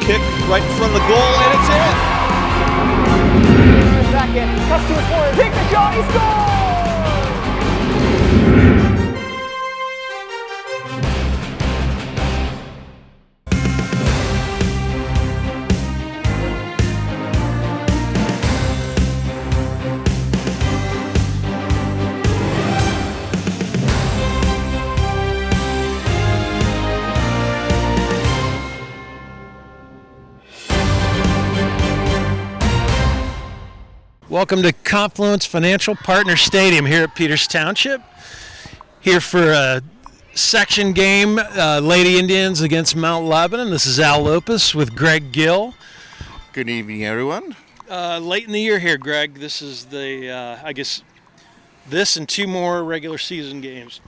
kick right in front of the goal, and it's in. Second, cuts to the corner, take the shot, he scores! Welcome to Confluence Financial Partner Stadium here at Peters Township. Here for a section game, Lady Indians against Mount Lebanon. This is Al Lopez with Greg Gill. Good evening, everyone. Late in the year here, Greg. This is the, I guess, this and two more regular season games.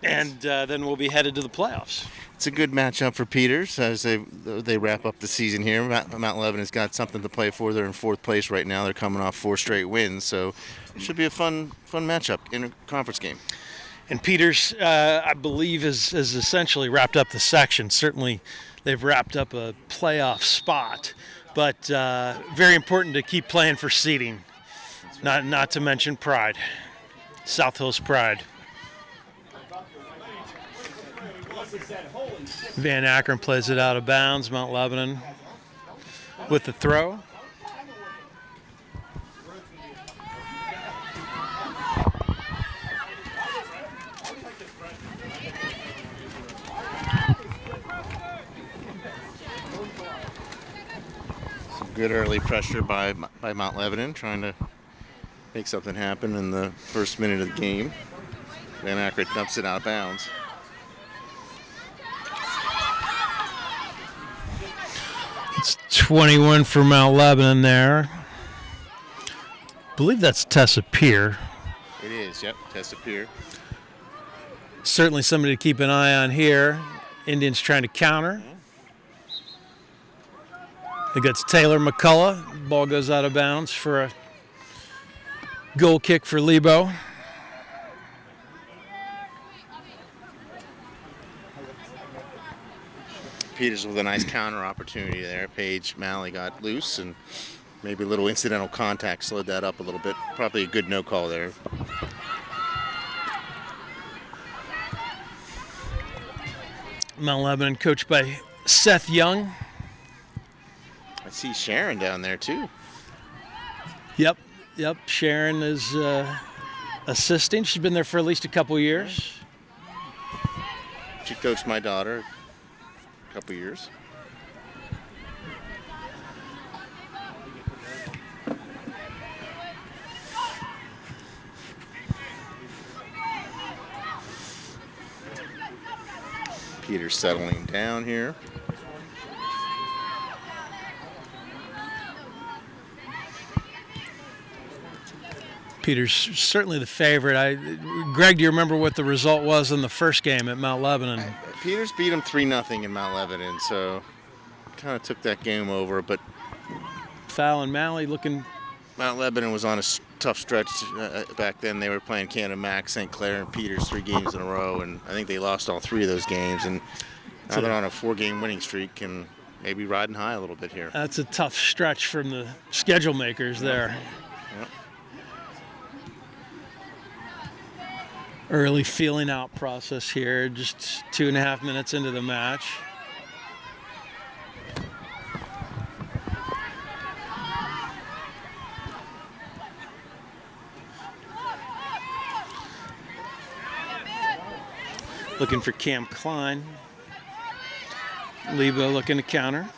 And then we'll be headed to the playoffs. It's a good matchup for Peters as they wrap up the season here. Mount Lebanon's got something to play for. They're in fourth place right now. They're coming off 4 straight wins, so it should be a fun matchup in a conference game. And Peters, I believe, has essentially wrapped up the section. Certainly, they've wrapped up a playoff spot, but very important to keep playing for seeding. Not to mention pride, South Hills pride. Van Akron plays it out of bounds. Mount Lebanon with the throw. Some good early pressure by Mount Lebanon, trying to make something happen in the first minute of the game. Van Akron dumps it out of bounds. It's 21 for Mount Lebanon there. I believe that's Tessa Peer. It is, yep, Tessa Peer. Certainly somebody to keep an eye on here. Indians trying to counter. I think that's Taylor McCullough. Ball goes out of bounds for a goal kick for Lebo. Peters with a nice counter opportunity there. Paige Malley got loose and maybe a little incidental contact slowed that up a little bit. Probably a good no call there. Mount Lebanon coached by Seth Young. I see Sharon down there too. Yep. Sharon is assisting. She's been there for at least a couple years. She coached my daughter a couple years. Peter's settling down here. Peter's certainly the favorite. Greg, do you remember what the result was in the first game at Mount Lebanon? Peters beat him 3-0 in Mount Lebanon, so kind of took that game over. But Foul and Malley looking. Mount Lebanon was on a tough stretch back then. They were playing Canada Mac, St. Clair, and Peters 3 games in a row, and I think they lost all 3 of those games. And now they're on a 4-game winning streak and maybe riding high a little bit here. That's a tough stretch from the schedule makers there. Yep. Early feeling out process here, just 2.5 minutes into the match. Looking for Cam Klein. Lebo looking to counter.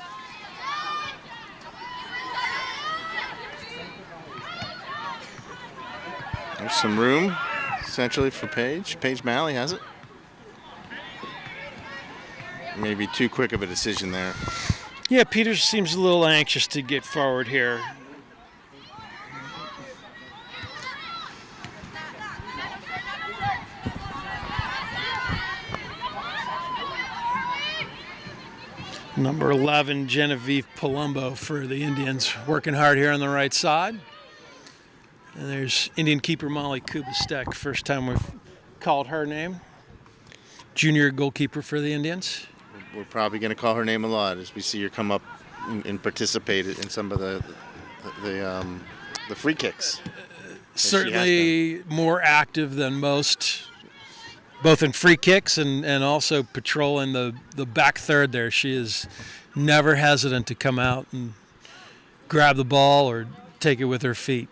There's some room, essentially, for Paige. Paige Malley has it. Maybe too quick of a decision there. Yeah, Peters seems a little anxious to get forward here. Number 11, Genevieve Palumbo for the Indians, working hard here on the right side. And there's Indian keeper Molly Kubistek, first time we've called her name. Junior goalkeeper for the Indians. we're probably going to call her name a lot as we see her come up and participate in some of the free kicks. Certainly more active than most, both in free kicks and also patrolling the back third there. She is never hesitant to come out and grab the ball or take it with her feet.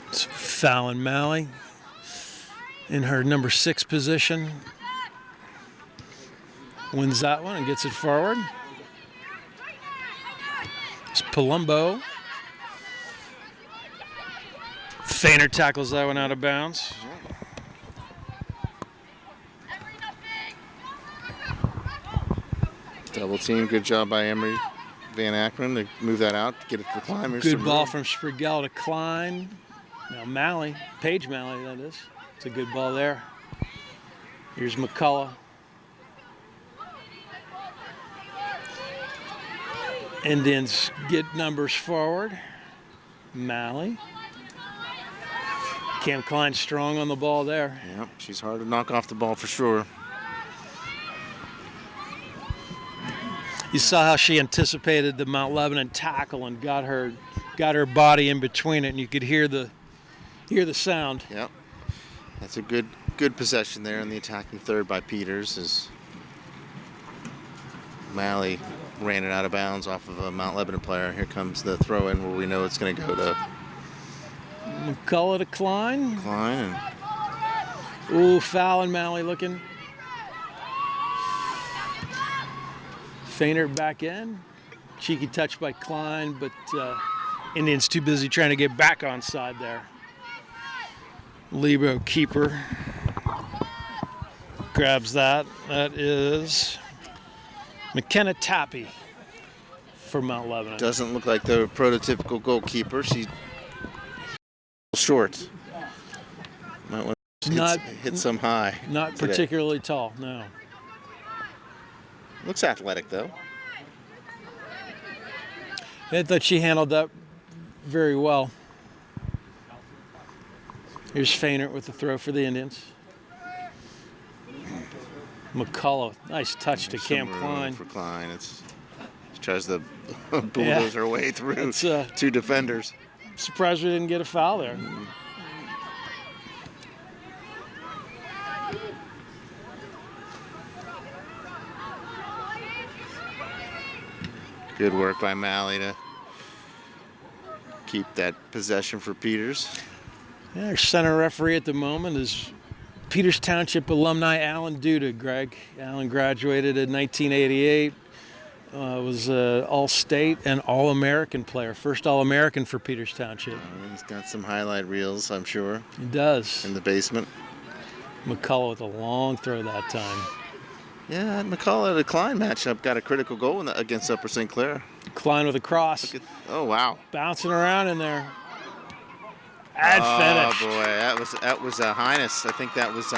It's Fallon Malley in her number 6 position. Wins that one and gets it forward. It's Palumbo. Feiner tackles that one out of bounds. Double team. Good job by Emery Van Akron to move that out, get it to the climbers. Good ball from Sprigell to Klein. Now Malley, Paige Malley, that is. It's a good ball there. Here's McCullough. Indians get numbers forward. Malley. Cam Klein strong on the ball there. Yep, she's hard to knock off the ball for sure. You saw how she anticipated the Mount Lebanon tackle and got her body in between it, and you could hear the sound. Yep, that's a good possession there in the attacking third by Peters as Malley ran it out of bounds off of a Mount Lebanon player. Here comes the throw in where we know it's going to go to McCullough to Klein. Klein. Ooh, foul and Malley looking. Feiner back in. Cheeky touch by Klein, but Indians too busy trying to get back on side there. Lebo keeper grabs that. That is McKenna Tappy for Mount Lebanon. Doesn't look like the prototypical goalkeeper. She's short. Might want to hit some high. Not today. Particularly tall, no. Looks athletic though. I thought she handled that very well. Here's Feiner with the throw for the Indians. McCullough, nice touch to Cam Klein. For Klein, she tries to bulldoze her way through two defenders. Surprised we didn't get a foul there. Good work by Malley to keep that possession for Peters. Yeah, our center referee at the moment is Peters Township alumni Alan Duda, Greg. Alan graduated in 1988, was an All-State and All-American player, first All-American for Peters Township. He's got some highlight reels, I'm sure. He does. In the basement. McCullough with a long throw that time. Yeah, McCullough, the Klein matchup, got a critical goal against Upper St. Clair. Klein with a cross. Oh, wow. Bouncing around in there. And finish. Oh, boy, that was Highness. I think that was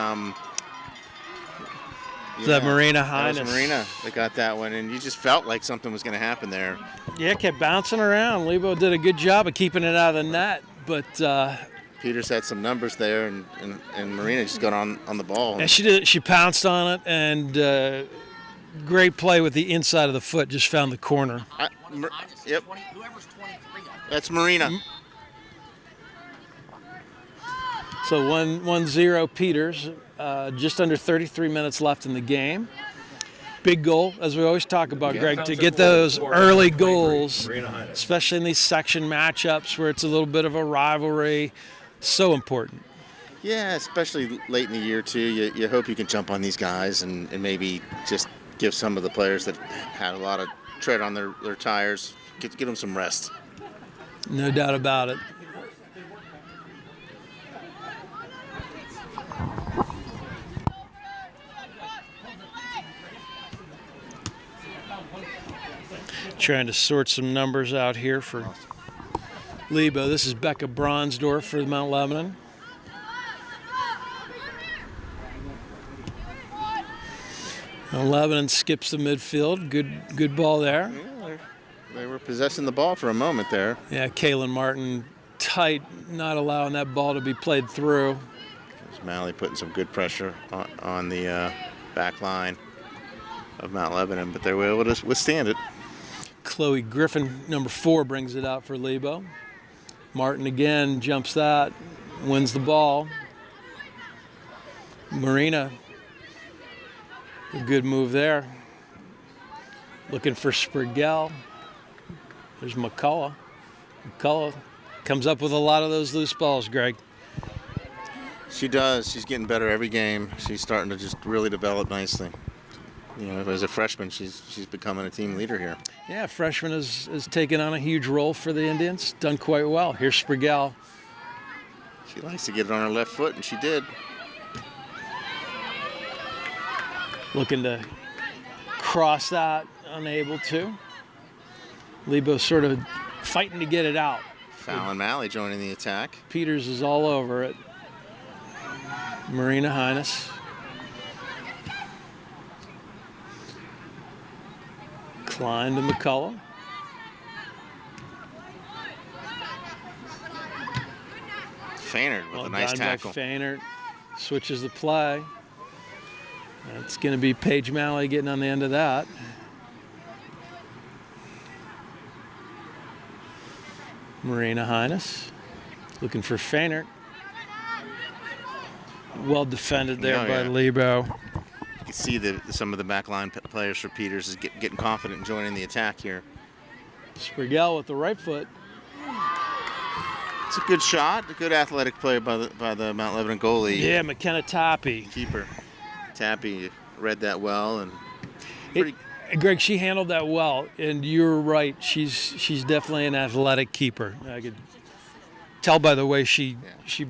Marina Highness. That was Marina that got that one, and you just felt like something was going to happen there. Yeah, it kept bouncing around. Lebo did a good job of keeping it out of the net, but Peters had some numbers there, and Marina just got on the ball. Yeah, she did. She pounced on it, and great play with the inside of the foot. Just found the corner. Yep. That's Marina. So 1-0 Peters. Just under 33 minutes left in the game. Big goal, as we always talk about, Greg, to get those early goals, especially in these section matchups where it's a little bit of a rivalry. So important. Yeah, especially late in the year, too. You hope you can jump on these guys and maybe just give some of the players that had a lot of tread on their tires, get them some rest. No doubt about it. Trying to sort some numbers out here for Lebo. This is Becca Bronsdorf for Mount Lebanon. And Lebanon skips the midfield. Good ball there. Yeah, they were possessing the ball for a moment there. Yeah, Kaylin Martin tight, not allowing that ball to be played through. Malley putting some good pressure on the back line of Mount Lebanon, but they were able to withstand it. Chloe Griffin, number 4, brings it out for Lebo. Martin again jumps that, wins the ball. Marina, a good move there. Looking for Sprigel. There's McCullough. McCullough comes up with a lot of those loose balls, Greg. She does. She's getting better every game. She's starting to just really develop nicely. You know, as a freshman, she's becoming a team leader here. Yeah, freshman has taken on a huge role for the Indians. Done quite well. Here's Sprigel. She likes to get it on her left foot, and she did. Looking to cross that, unable to. Lebo sort of fighting to get it out. Fallon Malley joining the attack. Peters is all over it. Marina Hines. Klein to McCullough. Fainert with a nice tackle. Fainert switches the play. It's going to be Paige Malley getting on the end of that. Marina Hines looking for Fainert. Well defended there by Lebo. You can see some of the backline players for Peters is getting confident in joining the attack here. Sprigel with the right foot. It's a good shot, a good athletic play by the Mount Lebanon goalie. Yeah, McKenna Tappy. Keeper. Tappy read that well and Greg, she handled that well, and you're right. She's definitely an athletic keeper. I could tell by the way she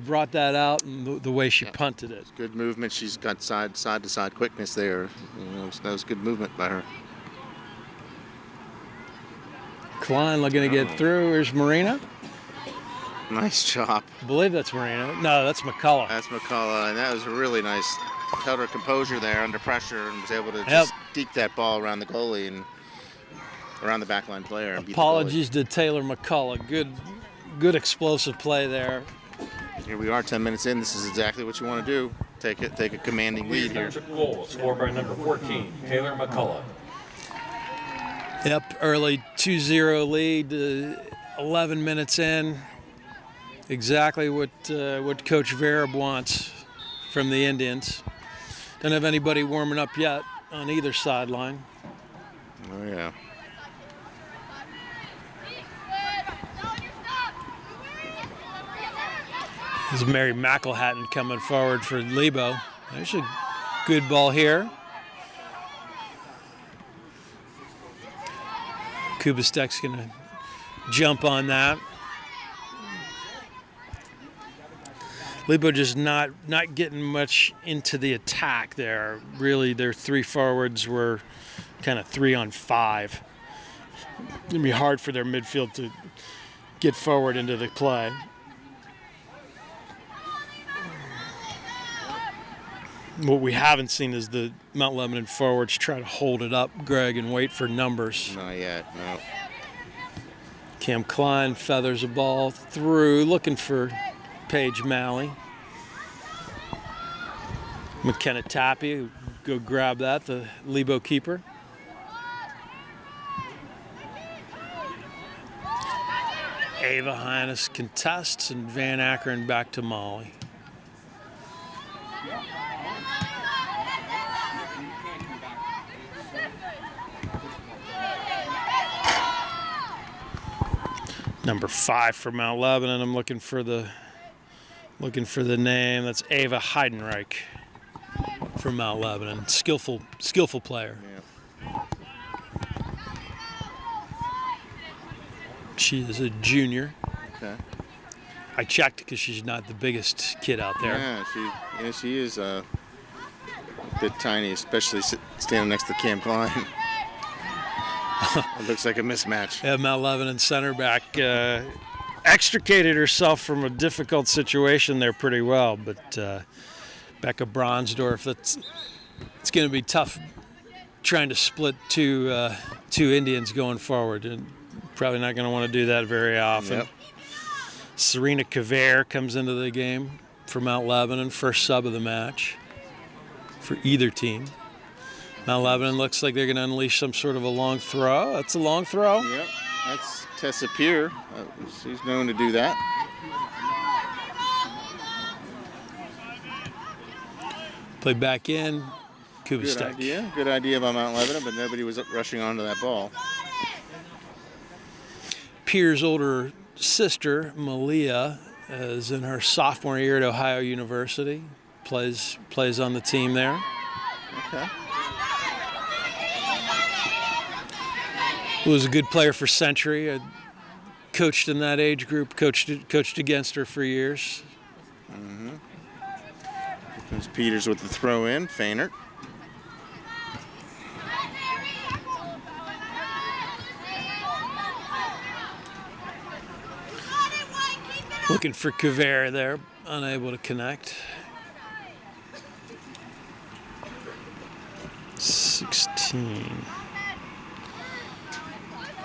brought that out and the way she punted it. Good movement. She's got side to side quickness there. You know, that was good movement by her. Klein looking to get through. Here's Marina. Nice chop. I believe that's Marina. No, that's McCullough. That's McCullough, and that was a really nice. Held her composure there under pressure and was able to just deke that ball around the goalie and around the backline player. And Apologies to Taylor McCullough. Good explosive play there. Here we are, 10 minutes in. This is exactly what you want to do. Take a commanding lead here. Goal scored by number 14, Taylor McCullough. Yep, early 2-0 lead, 11 minutes in. Exactly what Coach Vereb wants from the Indians. Don't have anybody warming up yet on either sideline. Oh, yeah. This is Mary McElhatton coming forward for Lebo. There's a good ball here. Kubistek's going to jump on that. Lebo just not getting much into the attack there. Really, their 3 forwards were kind of 3 on 5. It's going to be hard for their midfield to get forward into the play. What we haven't seen is the Mount Lebanon forwards try to hold it up, Greg, and wait for numbers. Not yet, no. Cam Klein feathers a ball through, looking for Paige Malley. McKenna Tappy, go grab that, the Lebo keeper. Ava Hines contests, and Van Ackeren back to Molly. Number 5 for Mount Lebanon. I'm looking for the name. That's Ava Heidenreich from Mount Lebanon. Skillful player. Yeah. She is a junior. Okay. I checked because she's not the biggest kid out there. Yeah, she is a bit tiny, especially standing next to Cam Klein. It looks like a mismatch. Yeah, Mount Lebanon center back extricated herself from a difficult situation there pretty well, but Becca Bronsdorf, it's going to be tough trying to split two Indians going forward, and probably not going to want to do that very often. Yep. Serena Caver comes into the game. for Mount Lebanon, first sub of the match for either team. Mount Lebanon looks like they're going to unleash some sort of a long throw. That's a long throw. Yep, that's Tessa Peer. She's known to do that. Play back in. Good Kubistek. idea. Good idea by Mount Lebanon, but nobody was rushing onto that ball. Pier's older sister, Malia, is in her sophomore year at Ohio University. Plays on the team there. Okay. Who was a good player for Century. I coached in that age group. Coached against her for years. There's Peters with the throw in. Feiner. Looking for Kavera there, unable to connect. 16.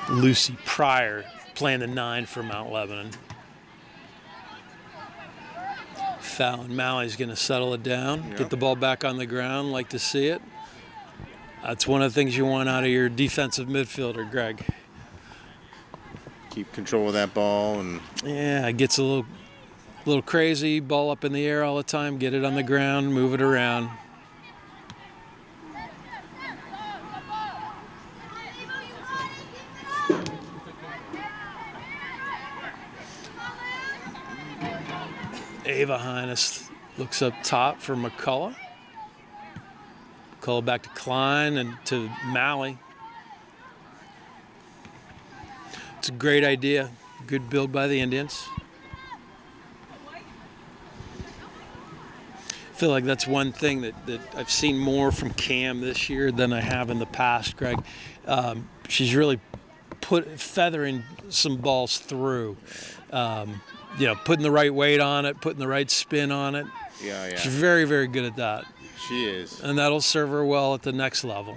Lucy Pryor playing the 9 for Mount Lebanon. Fallon Mally's going to settle it down, get the ball back on the ground. Like to see it. That's one of the things you want out of your defensive midfielder, Greg. Keep control of that ball and Yeah, it gets a little crazy. Ball up in the air all the time. Get it on the ground, move it around. Ava Hines looks up top for McCullough. McCullough back to Klein and to Malley. It's a great idea. Good build by the Indians. I feel like that's one thing that I've seen more from Cam this year than I have in the past, Greg. She's really feathering some balls through. Putting the right weight on it, putting the right spin on it. yeah. She's very, very good at that. She is. And that'll serve her well at the next level.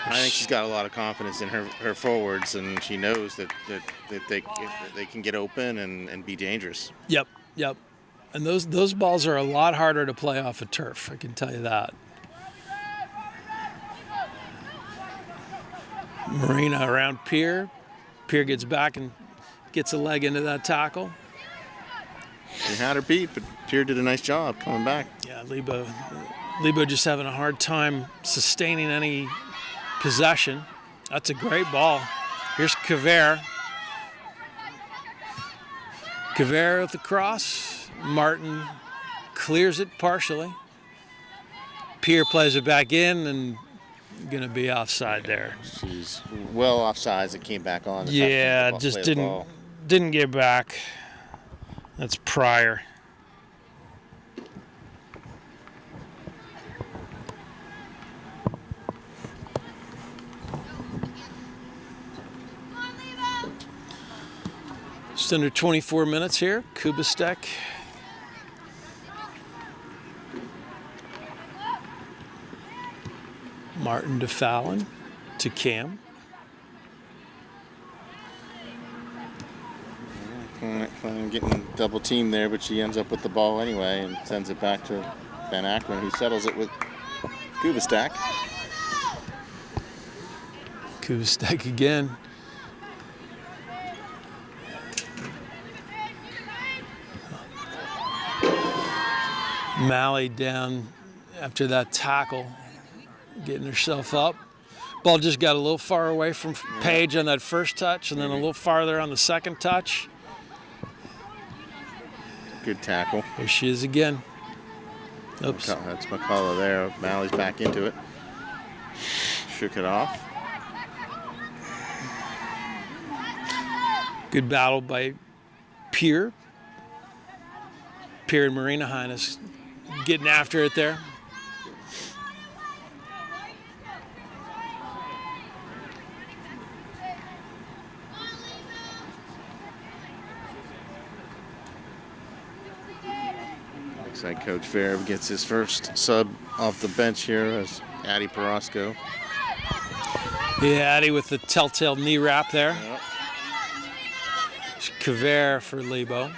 I think she's got a lot of confidence in her forwards, and she knows that they can get open and be dangerous. Yep. And those balls are a lot harder to play off of turf, I can tell you that. Marina around Pier. Pier gets back and gets a leg into that tackle. She had her beat, but Pier did a nice job coming back. Yeah, Lebo just having a hard time sustaining any possession. That's a great ball. Here's Kavera. Kavera with the cross. Martin clears it partially. Pier plays it back in and going to be offside there. She's well offsides. It came back on. Yeah, just didn't get back. That's Pryor. Just under 24 minutes here. Kubistek. Martin to Fallon to Cam. Klein getting double teamed there, but she ends up with the ball anyway and sends it back to Van Ackman, who settles it with Kubistek. Kubistek again. Malley down after that tackle, getting herself up. Ball just got a little far away from Page on that first touch, and then a little farther on the second touch. Good tackle. Here she is again. Oops. That's McCullough there. Malley's back into it. Shook it off. Good battle by Pier. Pier and Marina Hines getting after it there. Looks like Coach Verb gets his first sub off the bench here as Addie Perosco. Yeah, Addie with the telltale knee wrap there. Yep. Kavera for Lebo.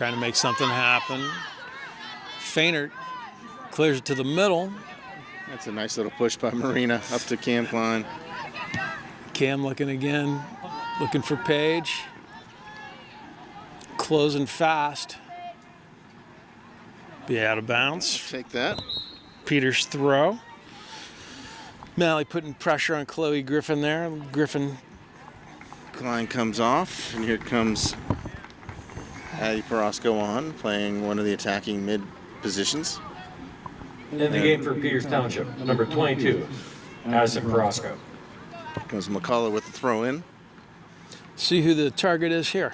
trying to make something happen. Feiner clears it to the middle. That's a nice little push by Marina up to Cam Klein. Cam looking again, looking for Page. Closing fast. Be out of bounds. Take that. Peters throw. Malley putting pressure on Chloe Griffin there. Griffin. Klein comes off, and here comes Addie Perosco on, playing one of the attacking mid positions. In the game for Peters Township, number 22, Addison Carrasco. Comes McCullough with the throw in. See who the target is here.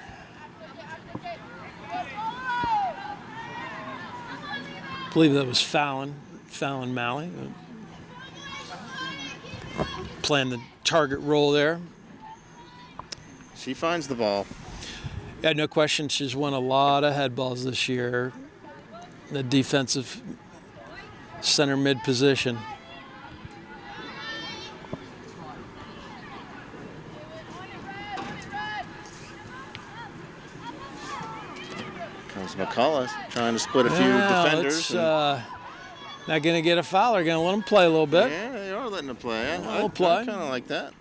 I believe that was Fallon Malley. Playing the target role there. She finds the ball. Yeah, no question. She's won a lot of head balls this year. The defensive center mid position. Comes McCullough trying to split a few defenders. Not going to get a foul. They're going to let them play a little bit. Yeah, they are letting them play. little play. I kind of like that.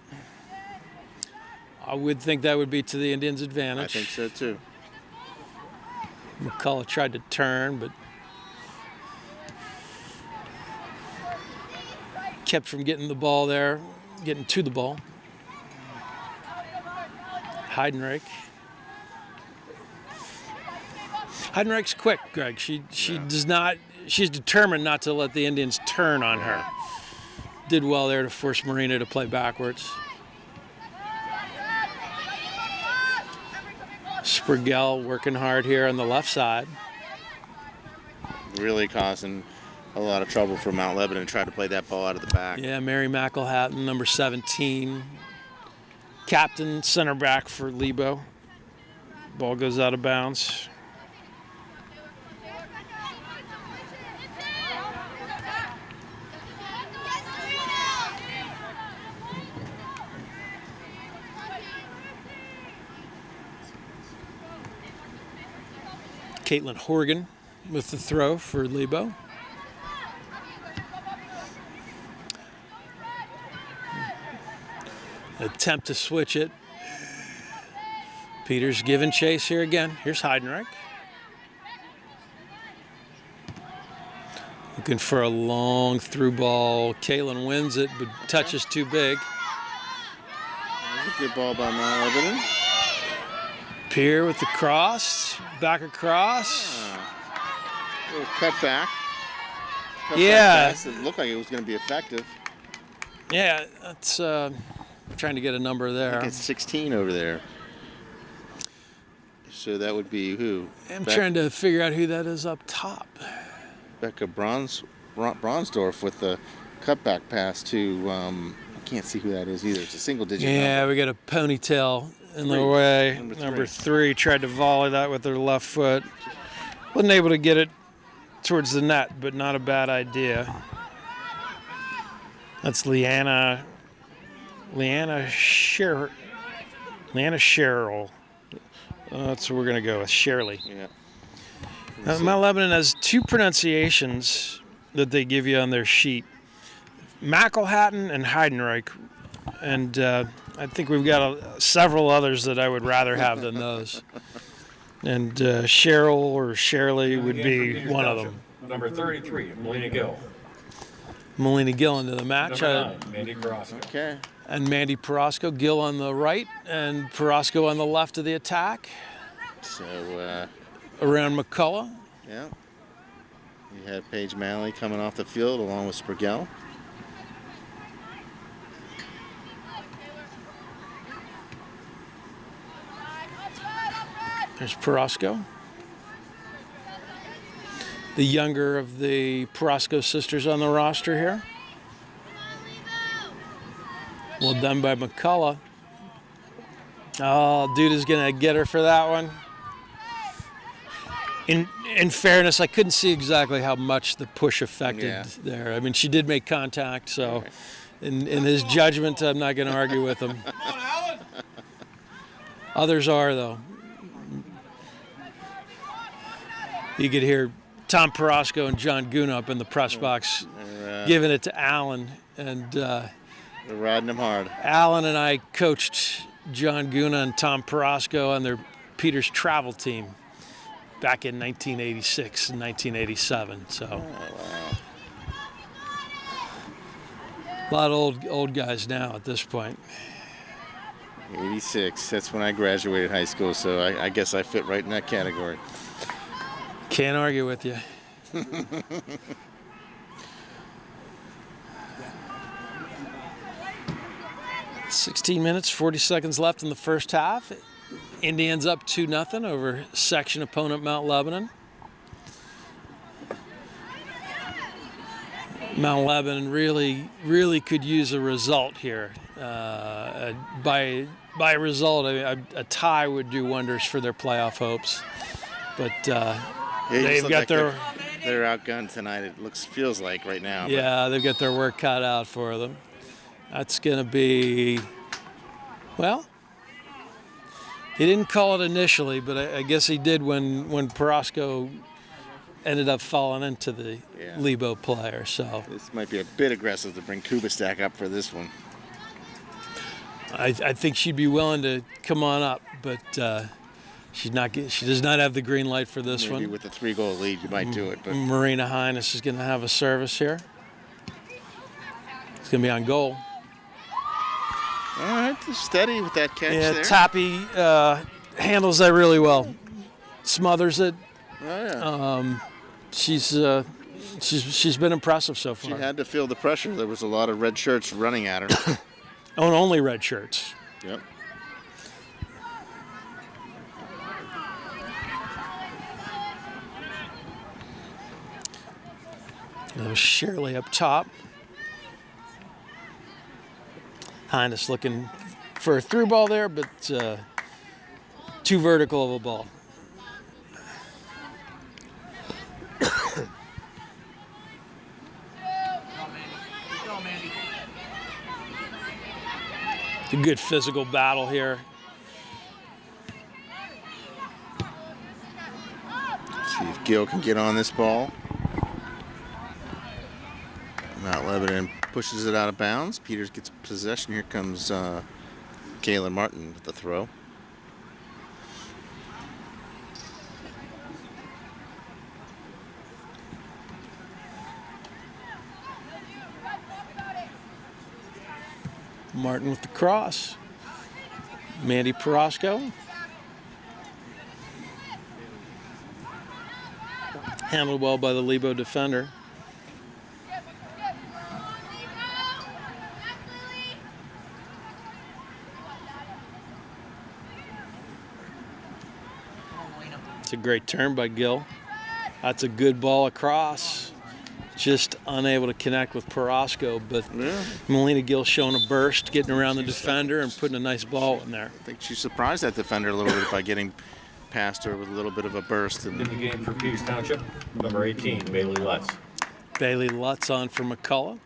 I would think that would be to the Indians' advantage. I think so too. McCullough tried to turn, but kept from getting the ball there, getting to the ball. Heidenreich. Heidenreich's quick, Greg. She does not. She's determined not to let the Indians turn on her. Did well there to force Marina to play backwards. Sprigel working hard here on the left side. Really causing a lot of trouble for Mount Lebanon to try to play that ball out of the back. Yeah, Mary McElhatton, number 17. Captain, center back for Lebo. Ball goes out of bounds. Caitlin Horgan with the throw for Lebo. Attempt to switch it. Peters giving chase here again. Here's Heidenreich. Looking for a long through ball. Caitlin wins it, but touch is too big. That's a good ball by Mount Lebanon. Pierre with the cross. Back across. A little cut back. Yeah. Pass. It looked like it was going to be effective. Yeah, that's trying to get a number I there. think it's 16 over there. So that would be who? I'm trying to figure out who that is up top. Becca Bronsdorf with the cutback pass to, I can't see who that is either. It's a single digit Yeah, number. we got a ponytail in the way. Number 3 tried to volley that with her left foot. Wasn't able to get it towards the net, but not a bad idea. That's Leanna Sherrill. That's what we're going to go with, Shirley. Yeah. Mount Lebanon has 2 pronunciations that they give you on their sheet. McElhatton and Heidenreich. And I think we've got several others that I would rather have than those. And Cheryl or Shirley would be one of them. Number 33, Melina Gill. Melina Gill into the match. Number 9, Mandy Carrasco. Okay. And Mandy Perosco, Gill on the right, and Perosco on the left of the attack. So, Around McCullough. yeah. You had Paige Malley coming off the field along with Sprigel. There's Perosco. The younger of the Perosco sisters on the roster here. Well done by McCullough. Oh, dude is going to get her for that one. In fairness, I couldn't see exactly how much the push affected there. I mean, she did make contact, so in his judgment, I'm not going to argue with him. Others are, though. You could hear Tom Perosco and John Guna up in the press box giving it to Alan. And They're riding him hard. Alan and I coached John Guna and Tom Perosco on their Peters travel team back in 1986 and 1987. So a lot of old guys now at this point. 86. That's when I graduated high school, so I guess I fit right in that category. Can't argue with you. 16 minutes, 40 seconds left in the first half. Indians up 2-0 over section opponent Mount Lebanon. Mount Lebanon really could use a result here. By a result, a tie would do wonders for their playoff hopes. But they've got they're outgunned tonight. It feels like right now. Yeah, they've got their work cut out for them. That's going to be, well, he didn't call it initially, but I guess he did when Perosco ended up falling into the Lebo player. So this might be a bit aggressive to bring Kubastak up for this one. I think she'd be willing to come on up, but she does not have the green light for this one. Maybe with a 3-goal lead, you might do it. But Marina Highness is going to have a service here. It's going to be on goal. All right, steady with that catch there. Toppy handles that really well. Smothers it. Oh, yeah. She's been impressive so far. She had to feel the pressure. There was a lot of red shirts running at her. Oh, and only red shirts. Yep. That was Shirley up top. Highness looking for a through ball there, but too vertical of a ball. It's a good physical battle here. See if Gill can get on this ball. Mount Lebanon pushes it out of bounds. Peters gets possession. Here comes Kayla Martin with the throw. Martin with the cross. Mandy Perosco. Handled well by the Lebo defender. It's a great turn by Gill. That's a good ball across. Just unable to connect with Perosco, but Melina Gill showing a burst, getting around the defender and putting a nice ball in there. I think she surprised that defender a little bit by getting past her with a little bit of a burst. In the game for Peters Township, number 18, Bailey Lutz. Bailey Lutz on for McCullough.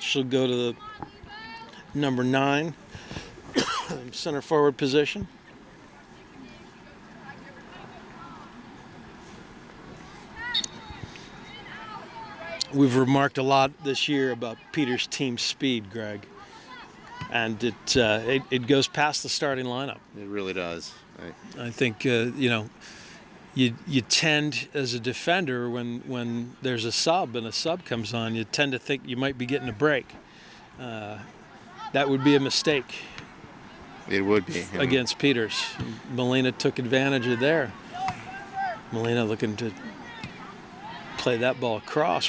She'll go to the number 9 center forward position. We've remarked a lot this year about Peters' team speed, Greg, and it goes past the starting lineup. It really does. I think you tend as a defender when there's a sub and a sub comes on, you tend to think you might be getting a break. That would be a mistake. It would be against Peters. Melina took advantage of there. Melina looking to play that ball across.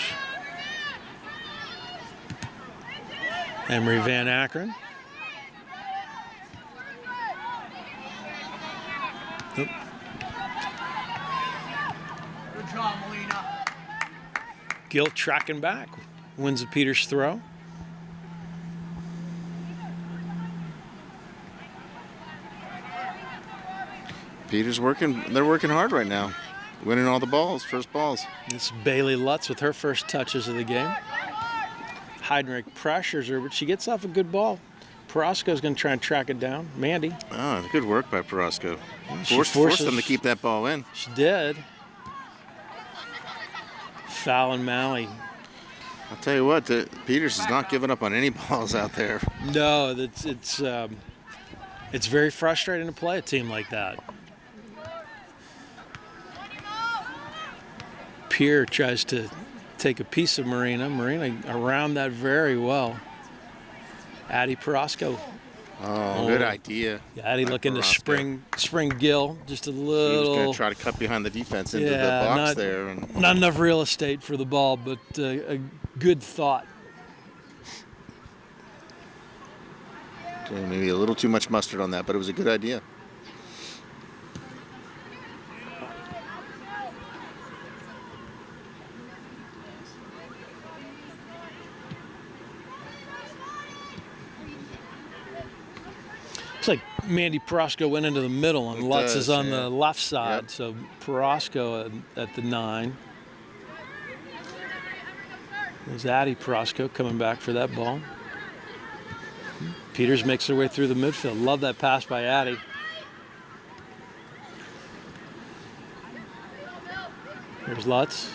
Emery Van Akron. Good job, Melina. Gill tracking back, wins the Peters throw. Peters they're working hard right now. Winning all the balls, first balls. This is Bailey Lutz with her first touches of the game. Heidrich pressures her, but she gets off a good ball. Perosco's going to try and track it down. Mandy. Oh, good work by Perosco. She Forced them to keep that ball in. She did. Fallon Malley. I'll tell you what, Peters is not giving up on any balls out there. No, it's very frustrating to play a team like that. Pierre tries to take a piece of Marina. Marina around that very well. Addie Perosco. Oh, good idea. Yeah, Addie By looking Perosco. to spring Gill just a He was little. going to try to cut behind the defense into the box there. And Not enough real estate for the ball, but a good thought. maybe a little too much mustard on that, but it was a good idea. Looks like Mandy Perosco went into the middle, and It Lutz does, is on yeah. the left side. Yep. So Perosco at the 9. There's Addie Perosco coming back for that ball. Peters makes her way through the midfield. Love that pass by Addie. There's Lutz.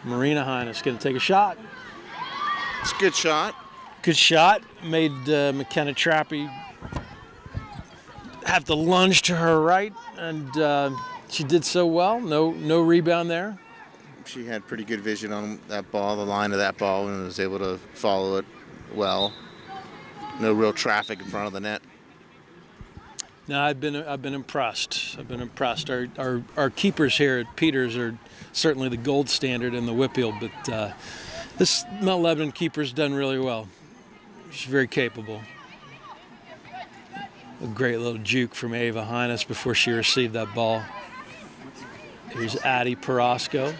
Marina Hines going to take a shot. It's a good shot. Good shot. Made McKenna Trappy have to lunge to her right, and she did so well. No rebound there. She had pretty good vision on that ball, the line of that ball, and was able to follow it well. No real traffic in front of the net. No, I've been impressed. Our keepers here at Peters are certainly the gold standard in the Whippeal, but this Mount Lebanon keeper's done really well. She's very capable. A great little juke from Ava Hines before she received that ball. Here's Addie Perosco.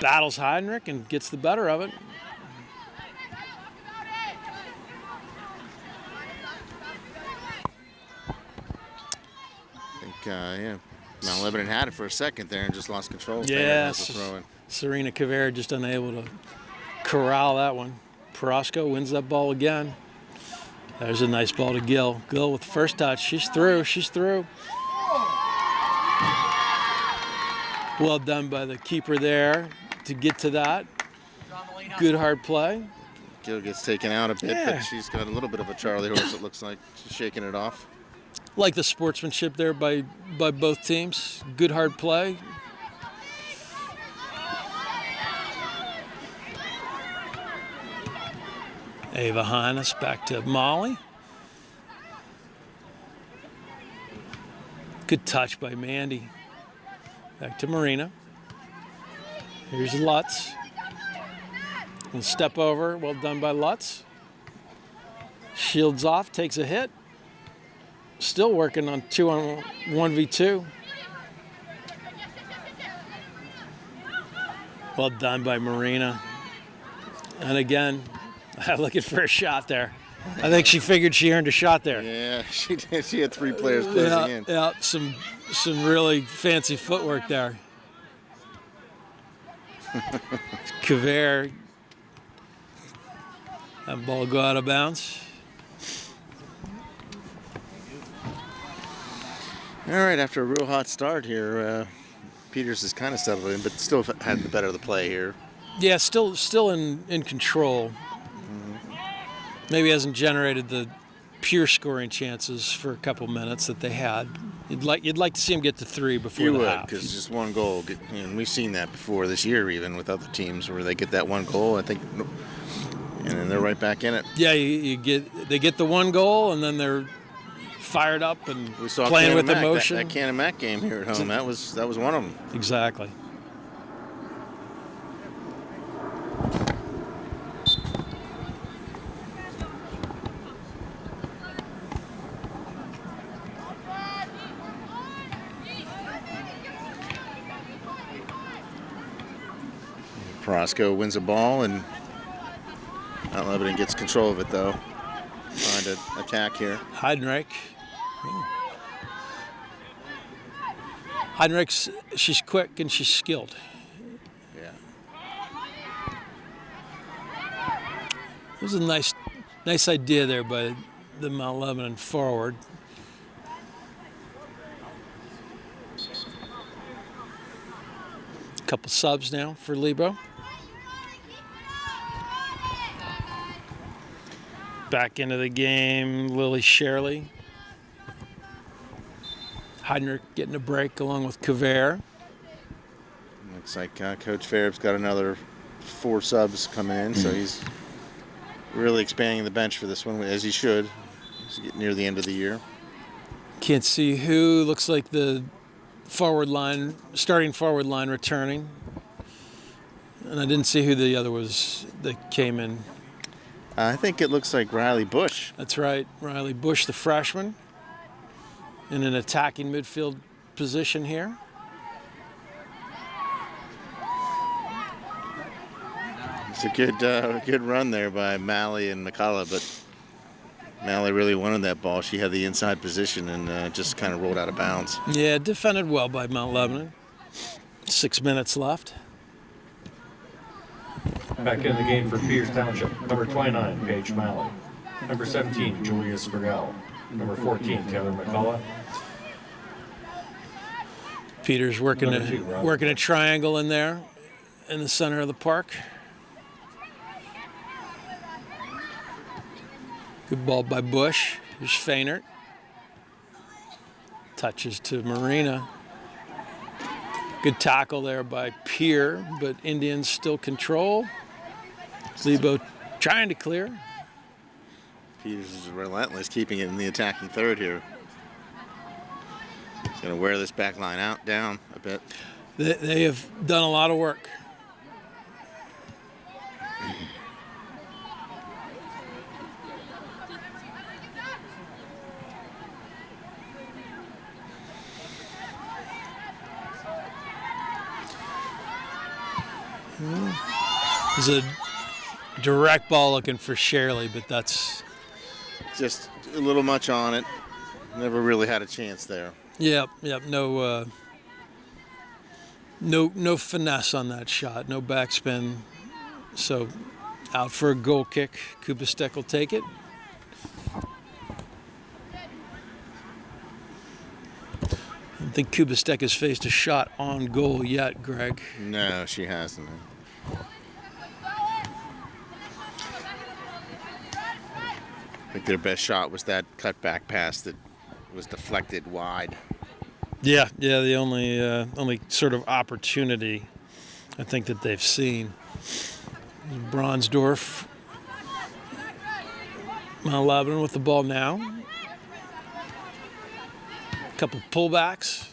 Battles Heinrich and gets the better of it. I think, Mount Lebanon had it for a second there and just lost control. Yes. Throw-in. Serena Caveira just unable to corral that one. Perosco wins that ball again. There's a nice ball to Gill. Gill with the first touch. She's through. Well done by the keeper there to get to that. Good hard play. Gill gets taken out a bit, Yeah. but she's got a little bit of a Charlie horse, it looks like. She's shaking it off. Like the sportsmanship there by both teams. Good hard play. Ava Hines back to Molly. Good touch by Mandy. Back to Marina. Here's Lutz. And step over. Well done by Lutz. Shields off, takes a hit. Still working on 2-on-1v2. Well done by Marina. And again, looking for a shot there. I think she figured she earned a shot there. Yeah, she did. She had 3 players closing in. Yeah, some really fancy footwork there. Caveira. That ball go out of bounds. All right, after a real hot start here, Peters is kind of settled in, but still had the better of the play here. Yeah, still in control. Maybe hasn't generated the pure scoring chances for a couple minutes that they had. You'd like to see him get to 3 before You the would, half. because just one goal, and we've seen that before this year, even with other teams, where they get that one goal, I think, and then they're right back in it. Yeah, they get the one goal and then they're fired up and We saw playing with Cannon Mac, emotion. That Cannon Mac game here at home, that was one of them. Exactly. Perosco wins a ball, and Mount Lebanon gets control of it, though. Trying to attack here. Heinrich. Heinrich's, she's quick and she's skilled. Yeah. It was a nice idea there by the Mount Lebanon forward. Couple subs now for Lebo. Back into the game, Lily Shirley. Heidner getting a break along with Kavere. Looks like Coach Fair's got another 4 subs coming in, so he's really expanding the bench for this one, as he should. He's getting near the end of the year. Can't see who. Looks like the starting forward line returning. And I didn't see who the other was that came in. I think it looks like Riley Bush. That's right, Riley Bush, the freshman, in an attacking midfield position here. It's a good run there by Malley and McCullough, but Malley really wanted that ball. She had the inside position and just kind of rolled out of bounds. Yeah, defended well by Mount Lebanon. 6 minutes left. Back in the game for Peters Township. Number 29, Paige Malley. Number 17, Julia Sprigal. Number 14, Taylor McCullough. Peters working Number 2, Rob. a triangle in there in the center of the park. Good ball by Bush. Here's Fainert. Touches to Marina. Good tackle there by Peer, but Indians still control. Lebo trying to clear. Peters is relentless, keeping it in the attacking third here. He's going to wear this back line down a bit. They have done a lot of work. There's a direct ball looking for Shirley, but that's Just a little much on it. Never really had a chance there. yep. No finesse on that shot. No backspin. So out for a goal kick. Kubistek will take it. I don't think Kubistek has faced a shot on goal yet, Greg. No, she hasn't. I think their best shot was that cutback pass that was deflected wide. Yeah. The only sort of opportunity I think that they've seen. Bronsdorf, Mount Lebanon with the ball now. Couple pullbacks.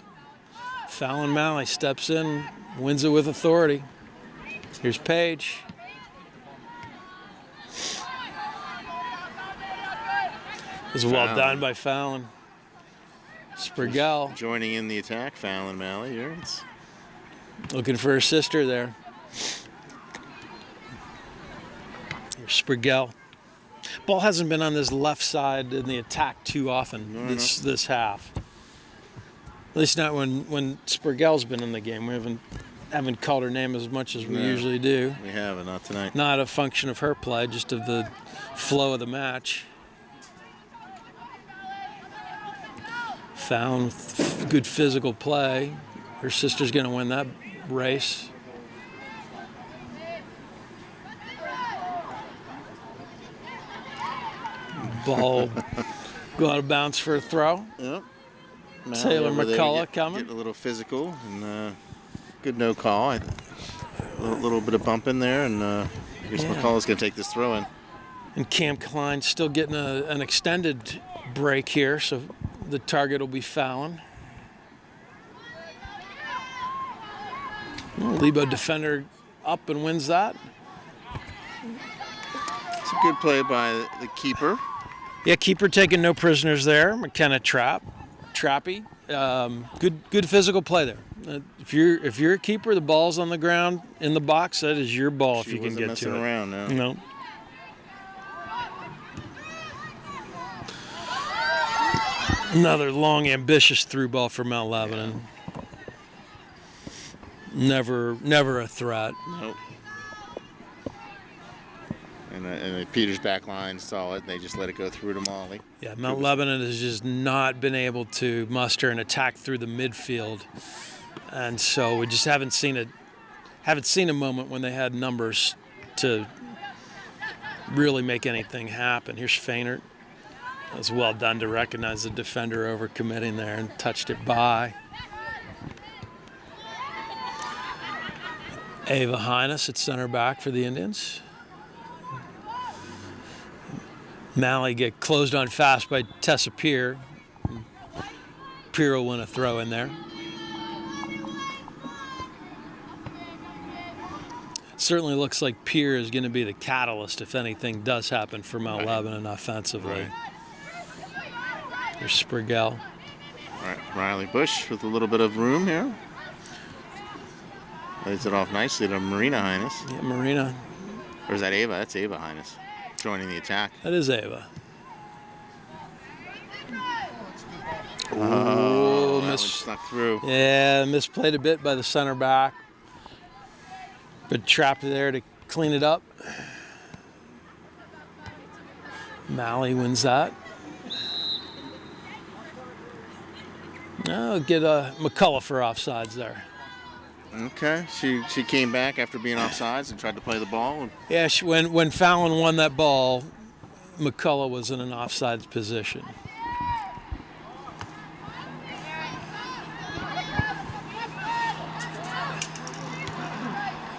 Fallon Malley steps in, wins it with authority. Here's Page. It was well Fallon. done by Fallon. Sprigal Joining in the attack, Fallon Malley here. It's looking for her sister there. Here's Sprigal. Ball hasn't been on this left side in the attack too often this half. At least not when Sprigal's been in the game. We haven't called her name as much as we usually do. We haven't, not tonight. Not a function of her play, just of the flow of the match. Found with good physical play. Her sister's going to win that race. Ball go out of bounds for a throw. Yep. Taylor Over there McCullough coming. Getting a little physical and good no call. A little bit of bump in there, and here's McCullough's going to take this throw in. And Cam Klein still getting an extended break here, so the target will be Fallon. Lebo defender up and wins that. It's a good play by the keeper. Yeah, keeper taking no prisoners there. McKenna Trappy. Good physical play there. If you're a keeper, the ball's on the ground in the box. That is your ball if you can get to it. Around, no. No. Another long, ambitious through ball for Mount Lebanon. Never a threat. Nope. And the Peters back line saw it. They just let it go through to Molly. Yeah, Mount Lebanon has just not been able to muster an attack through the midfield. And so we just haven't seen haven't seen a moment when they had numbers to really make anything happen. Here's Fainert. That was well done to recognize the defender over committing there and touched it by. Ava Hines at center back for the Indians. Malley get closed on fast by Tessa Peer. Peer will win a throw in there. Certainly looks like Peer is going to be the catalyst if anything does happen for Mount Lebanon offensively. Right. There's Sprigell. All right, Riley Bush with a little bit of room here. Lays it off nicely to Marina Hines. Yeah, Marina. Or is that Ava? That's Ava Hines joining the attack. That is Ava. Oh, that one miss. snuck through. Yeah, misplayed a bit by the center back. But trapped there to clean it up. Malley wins that. I'll get McCullough for offsides there. Okay, she came back after being offsides and tried to play the ball. Yeah, when Fallon won that ball, McCullough was in an offsides position.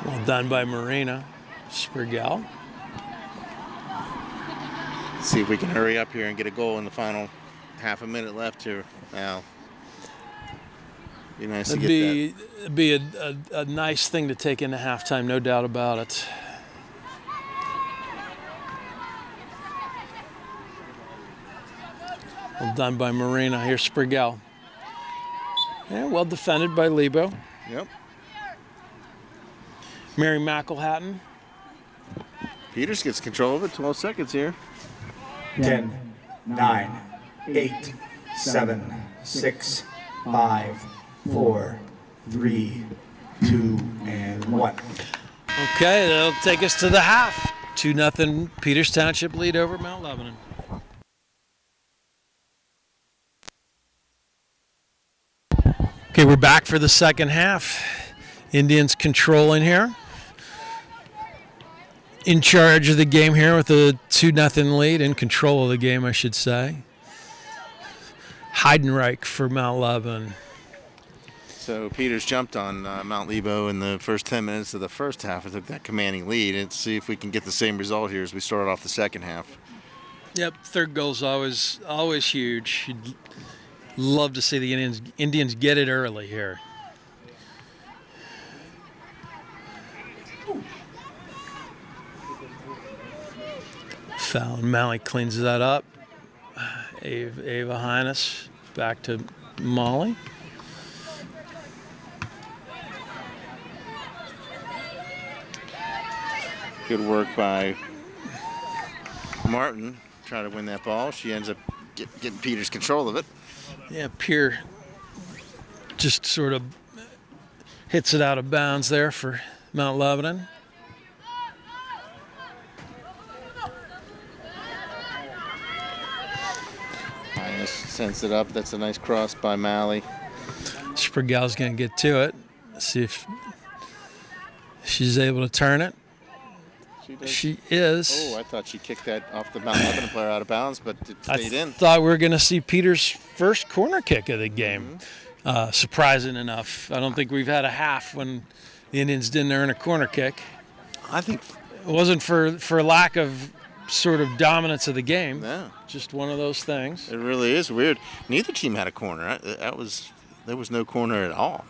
Well done by Marina. Sprigell. See if we can hurry up here and get a goal in the final half a minute left here. Al. Be nice to get that. It'd be a nice thing to take into halftime, no doubt about it. Well done by Marina. Here's Sprigell. Yeah, well defended by Lebo. Yep. Mary McElhatton. Peters gets control of it. 12 seconds here. 10, 9, 8, 7, 6, 5, 4, 3, 2, and 1. Okay, that'll take us to the half. 2-0 Peters Township lead over Mount Lebanon. Okay, we're back for the second half. Indians controlling here. In charge of the game here with a 2-0 lead. In control of the game, I should say. Heidenreich for Mount Lebanon. So Peters jumped on Mount Lebo in the first 10 minutes of the first half and took that commanding lead. And see if we can get the same result here as we started off the second half. Yep, third goal's always huge. You'd love to see the Indians get it early here. Foul. Malley cleans that up. Ava Hines back to Molly. Good work by Martin. Try to win that ball. She ends up getting Peters control of it. Yeah, Peer just sort of hits it out of bounds there for Mount Lebanon. Hines sends it up. That's a nice cross by Malley. Sprigell's going to get to it. See if she's able to turn it. She is. Oh, I thought she kicked that off the Mount Lebanon player out of bounds, but it stayed in. I thought we were going to see Peters' first corner kick of the game. Surprising enough. I don't think we've had a half when the Indians didn't earn a corner kick. I think It wasn't for lack of sort of dominance of the game. Yeah. Just one of those things. it really is weird. Neither team had a corner. There was no corner at all.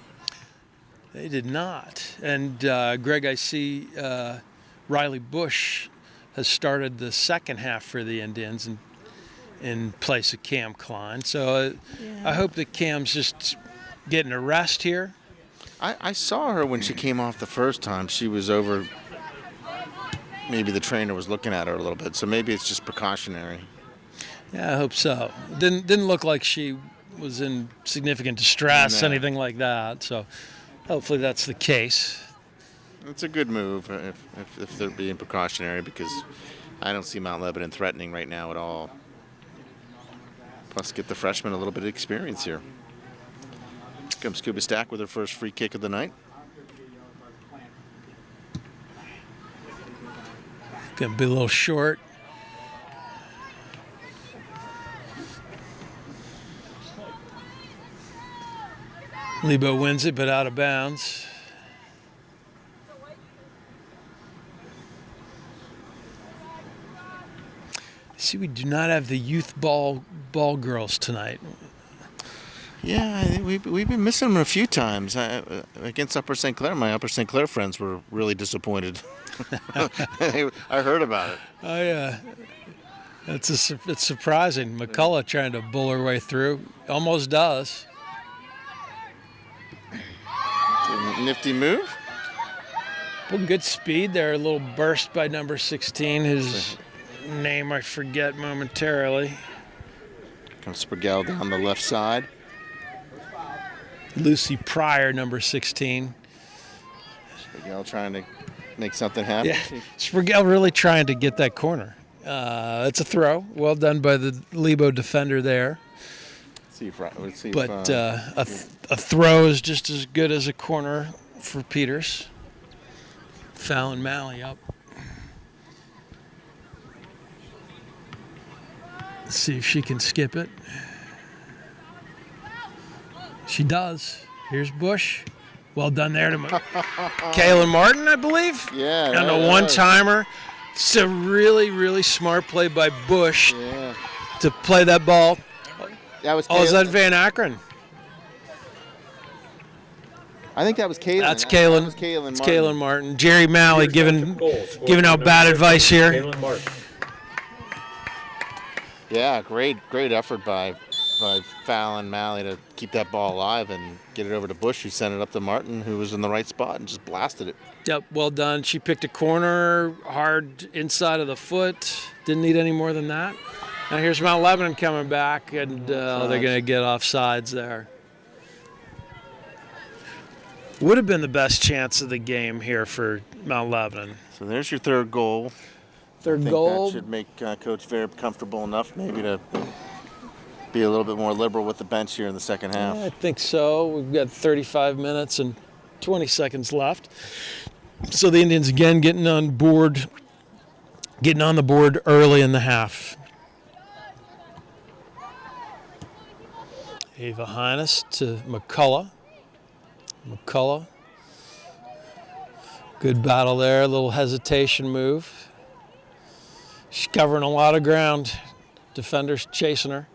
They did not. And Greg, I see Riley Bush has started the second half for the Indians in place of Cam Klein. So I hope that Cam's just getting a rest here. I saw her when she came off the first time. She was over. Maybe the trainer was looking at her a little bit, so maybe it's just precautionary. Yeah, I hope so. Didn't look like she was in significant distress, No. anything like that. So hopefully that's the case. It's a good move if they're being precautionary, because I don't see Mount Lebanon threatening right now at all. Plus, get the freshman a little bit of experience here. Comes Scuba Stack with her first free kick of the night. Gonna be a little short. Lebo wins it, but out of bounds. See, we do not have the youth ball girls tonight. Yeah, we've been missing them a few times. Against Upper St. Clair, my Upper St. Clair friends were really disappointed. I heard about it. Oh yeah, it's surprising. McCullough trying to bull her way through, almost does. Nifty move. Well, good speed there. A little burst by number 16. His name I forget momentarily. Comes Spurgell down the left side. Lucy Pryor, number 16. Spurgell trying to make something happen. Yeah, Spurgell really trying to get that corner. It's a throw. Well done by the Lebo defender there. Let's see But a throw is just as good as a corner for Peters. Fallon Malley up. Let's see if she can skip it. She does. Here's Bush. Well done there to Kaylin Martin, I believe. Yeah. And a one-timer. It's a really, really smart play by Bush to play that ball. That was. Oh, is that Van Akron? I think that was Kaylin. That's Kaylin. That was Kaylin It's Martin. Kaylin Martin. Jerry Malley giving out bad advice here. Kaylin Martin. Yeah, great effort by Fallon Malley to keep that ball alive and get it over to Bush, who sent it up to Martin, who was in the right spot and just blasted it. Yep, well done. She picked a corner, hard inside of the foot. Didn't need any more than that. Now here's Mount Lebanon coming back, and they're going to get off sides there. Would have been the best chance of the game here for Mount Lebanon. So there's your third goal. Third I think goal. that should make Coach very comfortable enough maybe to be a little bit more liberal with the bench here in the second half. I think so. We've got 35 minutes and 20 seconds left. So the Indians again getting on the board early in the half. Ava Hines to McCullough. Good battle there, a little hesitation move. She's covering a lot of ground. Defenders chasing her.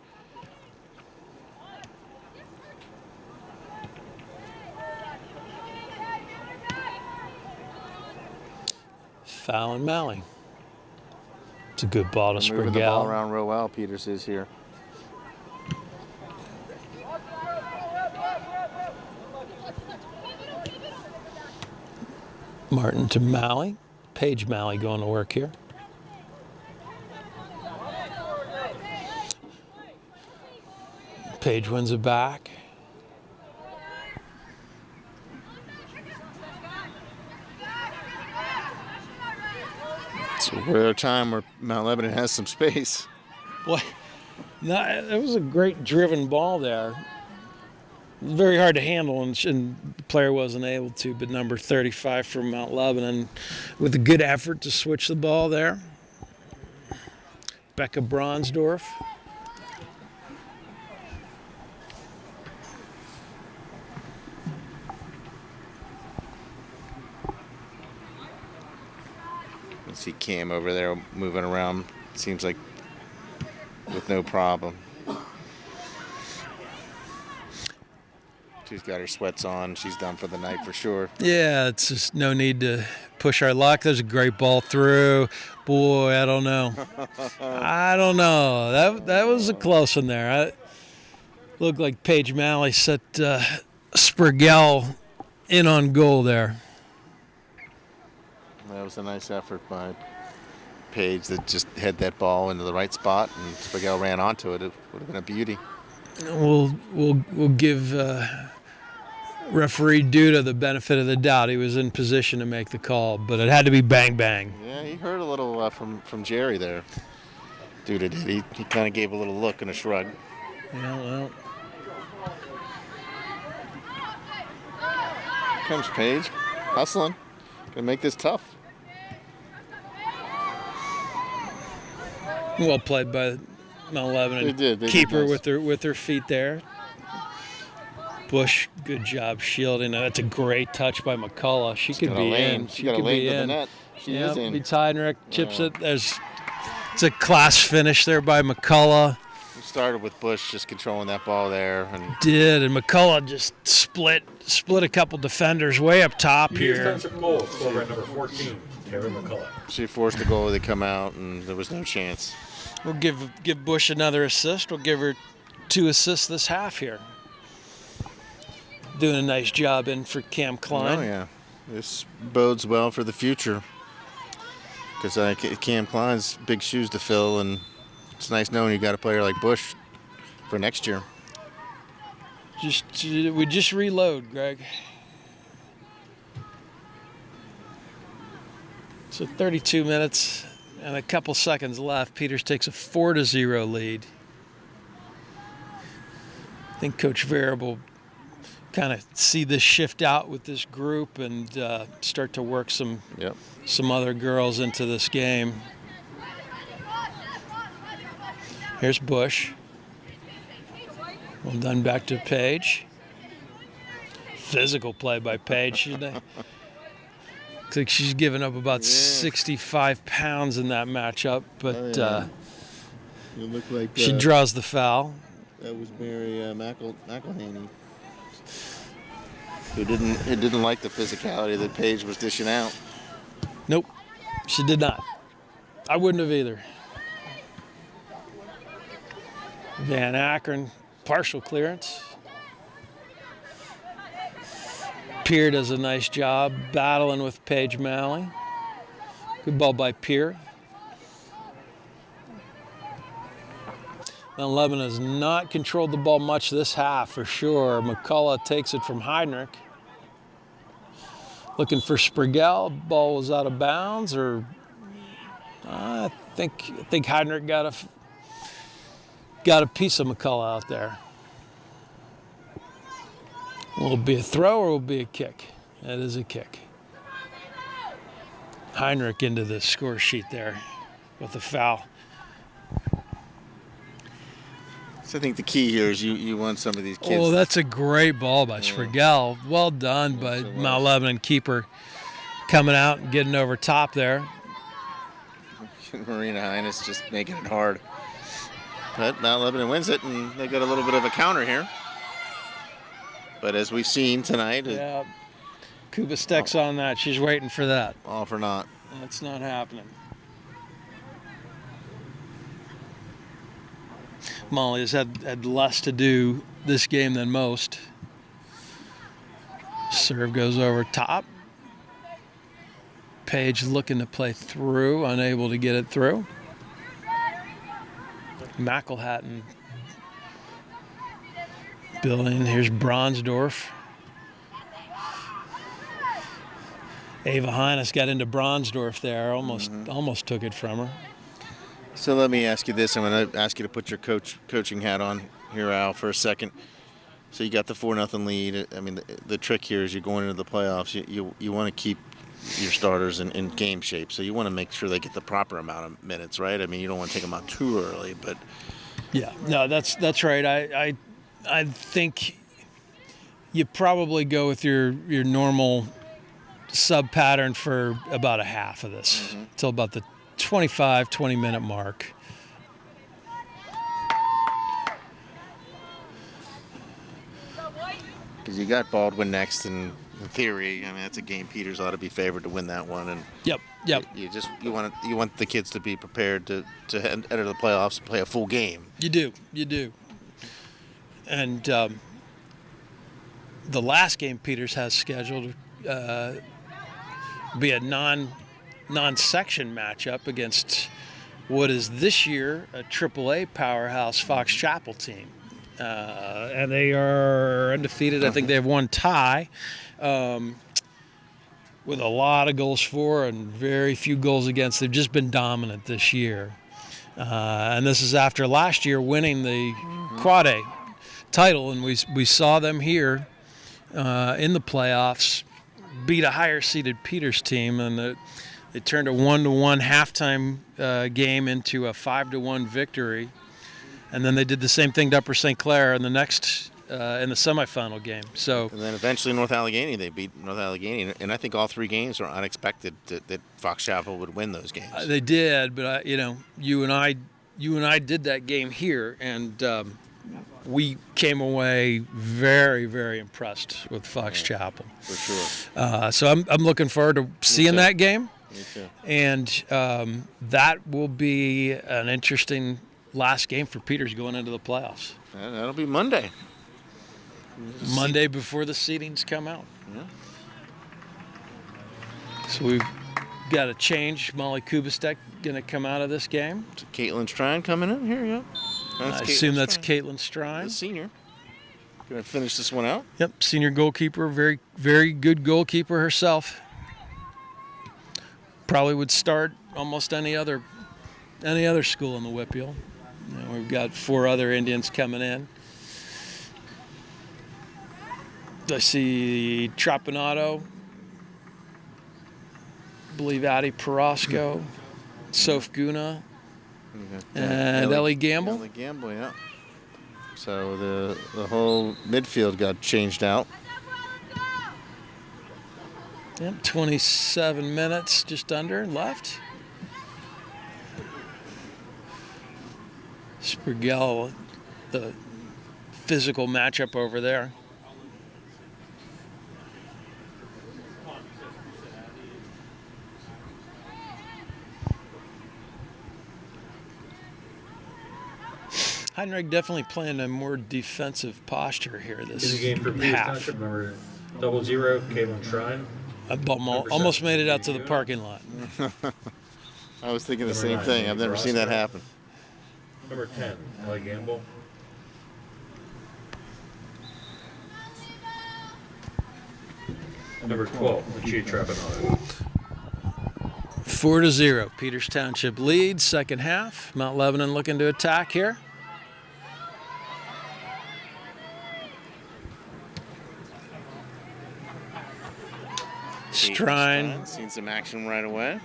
Fallon Malley. It's a good ball to Moving the ball Spurgell. around real well, Peters is here. Martin to Malley. Paige Malley going to work here. Paige wins it back. It's a rare time where Mount Lebanon has some space. Boy, it was a great driven ball there. Very hard to handle, and the player wasn't able to, but number 35 from Mount Lebanon with a good effort to switch the ball there. Becca Bronsdorf. You see Cam over there moving around, seems like with no problem. She's got her sweats on. She's done for the night for sure. Yeah, it's just no need to push our luck. There's a great ball through. Boy, I don't know. That was a close one there. Looked like Paige Malley set Spurgell in on goal there. That was a nice effort by Paige that just had that ball into the right spot, and Spurgell ran onto it. It would have been a beauty. We'll give referee Duda the benefit of the doubt. He was in position to make the call, but it had to be bang bang. Yeah, he heard a little from Jerry there. Duda did. He kind of gave a little look and a shrug. Yeah, well. Here comes Paige, hustling. Gonna make this tough. Well played by Mount Lebanon. They did. They did Keeper nice. with their feet there. Bush, good job shielding. That's a great touch by McCullough. She could got a be lane. in. She She got a could lane be to the in. net. She Yeah, is in. beats Heinrich, chips it. It's a class finish there by McCullough. We started with Bush just controlling that ball there, and And McCullough just split a couple defenders way up top Peters here. Township goal, scored by number 14, Terry McCullough. she forced the goalie to come out, and there was no chance. We'll give Bush another assist. We'll give her 2 assists this half here. Doing a nice job in for Cam Klein. Oh yeah, this bodes well for the future because Cam Klein's big shoes to fill, and it's nice knowing you got a player like Bush for next year. We just reload, Greg. So 32 minutes and a couple seconds left. Peters takes a 4-0 lead. I think Coach Variable kind of see this shift out with this group and start to work some other girls into this game. Here's Bush. Well done back to Paige. Physical play by Paige. Looks like she's given up about 65 pounds in that matchup, but It looked like she draws the foul. that was Mary McElhaney, who didn't like the physicality that Paige was dishing out. Nope, she did not. I wouldn't have either. Van Akron, partial clearance. Peer does a nice job battling with Paige Malley. Good ball by Peer. Now Lebanon has not controlled the ball much this half for sure. McCullough takes it from Heinrich. Looking for Sprigel. Ball was out of bounds, or I think Heinrich got a piece of McCullough out there. Will it be a throw or will it be a kick? That is a kick. Heinrich into the score sheet there with the foul. So I think the key here is you want some of these kids. Oh, that's a great ball by Sprigel. Well done by Mount Lebanon keeper coming out and getting over top there. Marina Hines just making it hard. But Mount Lebanon wins it, and they got a little bit of a counter here. But as we've seen tonight, Yeah. Kuba Stek's on that. She's waiting for that. all for naught. That's not happening. Molly has had less to do this game than most. Serve goes over top. Page looking to play through, unable to get it through. McElhatton building. Here's Bronsdorf. Ava Hines got into Bronsdorf there. Almost took it from her. So let me ask you this. I'm going to ask you to put your coaching hat on here, Al, for a second. So you got the 4-0 lead. I mean, the trick here is you're going into the playoffs. You want to keep your starters in game shape. So you want to make sure they get the proper amount of minutes, right? I mean, you don't want to take them out too early, but Yeah, no, that's right. I think you probably go with your normal sub pattern for about a half of this, till about the 20 minute mark. because you got Baldwin next, and in theory, I mean, that's a game Peters ought to be favored to win that one. And Yep. you want the kids to be prepared to enter the playoffs and play a full game. You do. And the last game Peters has scheduled be a non-section matchup against what is this year a AAA powerhouse Fox Chapel team. And they are undefeated. I think they have one tie with a lot of goals for and very few goals against. They've just been dominant this year. And this is after last year winning the Quad A title. And we saw them here in the playoffs beat a higher-seeded Peters team. And They turned a 1-1 halftime game into a 5-1 victory, and then they did the same thing to Upper St. Clair in the next in the semifinal game. So, And then eventually North Allegheny, they beat North Allegheny, and I think all 3 games were unexpected that Fox Chapel would win those games. They did, but you and I did that game here, and we came away very, very impressed with Fox Chapel. For sure. So I'm looking forward to seeing that game, Me too. and that will be an interesting last game for Peters going into the playoffs. And that'll be Monday. Monday before the seedings come out. Yeah. So we've got a change. Molly Kubistek going to come out of this game. So Caitlin Strine coming in here, yeah. I assume that's Caitlin Strine. The senior. Gonna finish this one out. Yep, senior goalkeeper, very, very good goalkeeper herself. Probably would start almost any other school in the Whitfield. We've got 4 other Indians coming in. I see Trapanato, I believe Addie Perosco, Soph Guna, and Ellie Gamble. Ellie Gamble, yeah. So the whole midfield got changed out. Yep, 27 minutes just under left. Sprigel, the physical matchup over there. Heinrich definitely playing a more defensive posture here In this the game for Peters half. Township, number 00, Caitlin Shrine. I almost made it out to the parking lot. I was thinking the Number same 9, thing. I've never seen that happen. Number 10, Ellie Gamble. Number 12, Lucia Trapanato. 4-0. Peters Township leads, second half. Mount Lebanon looking to attack here. Strine. Seen some action right away.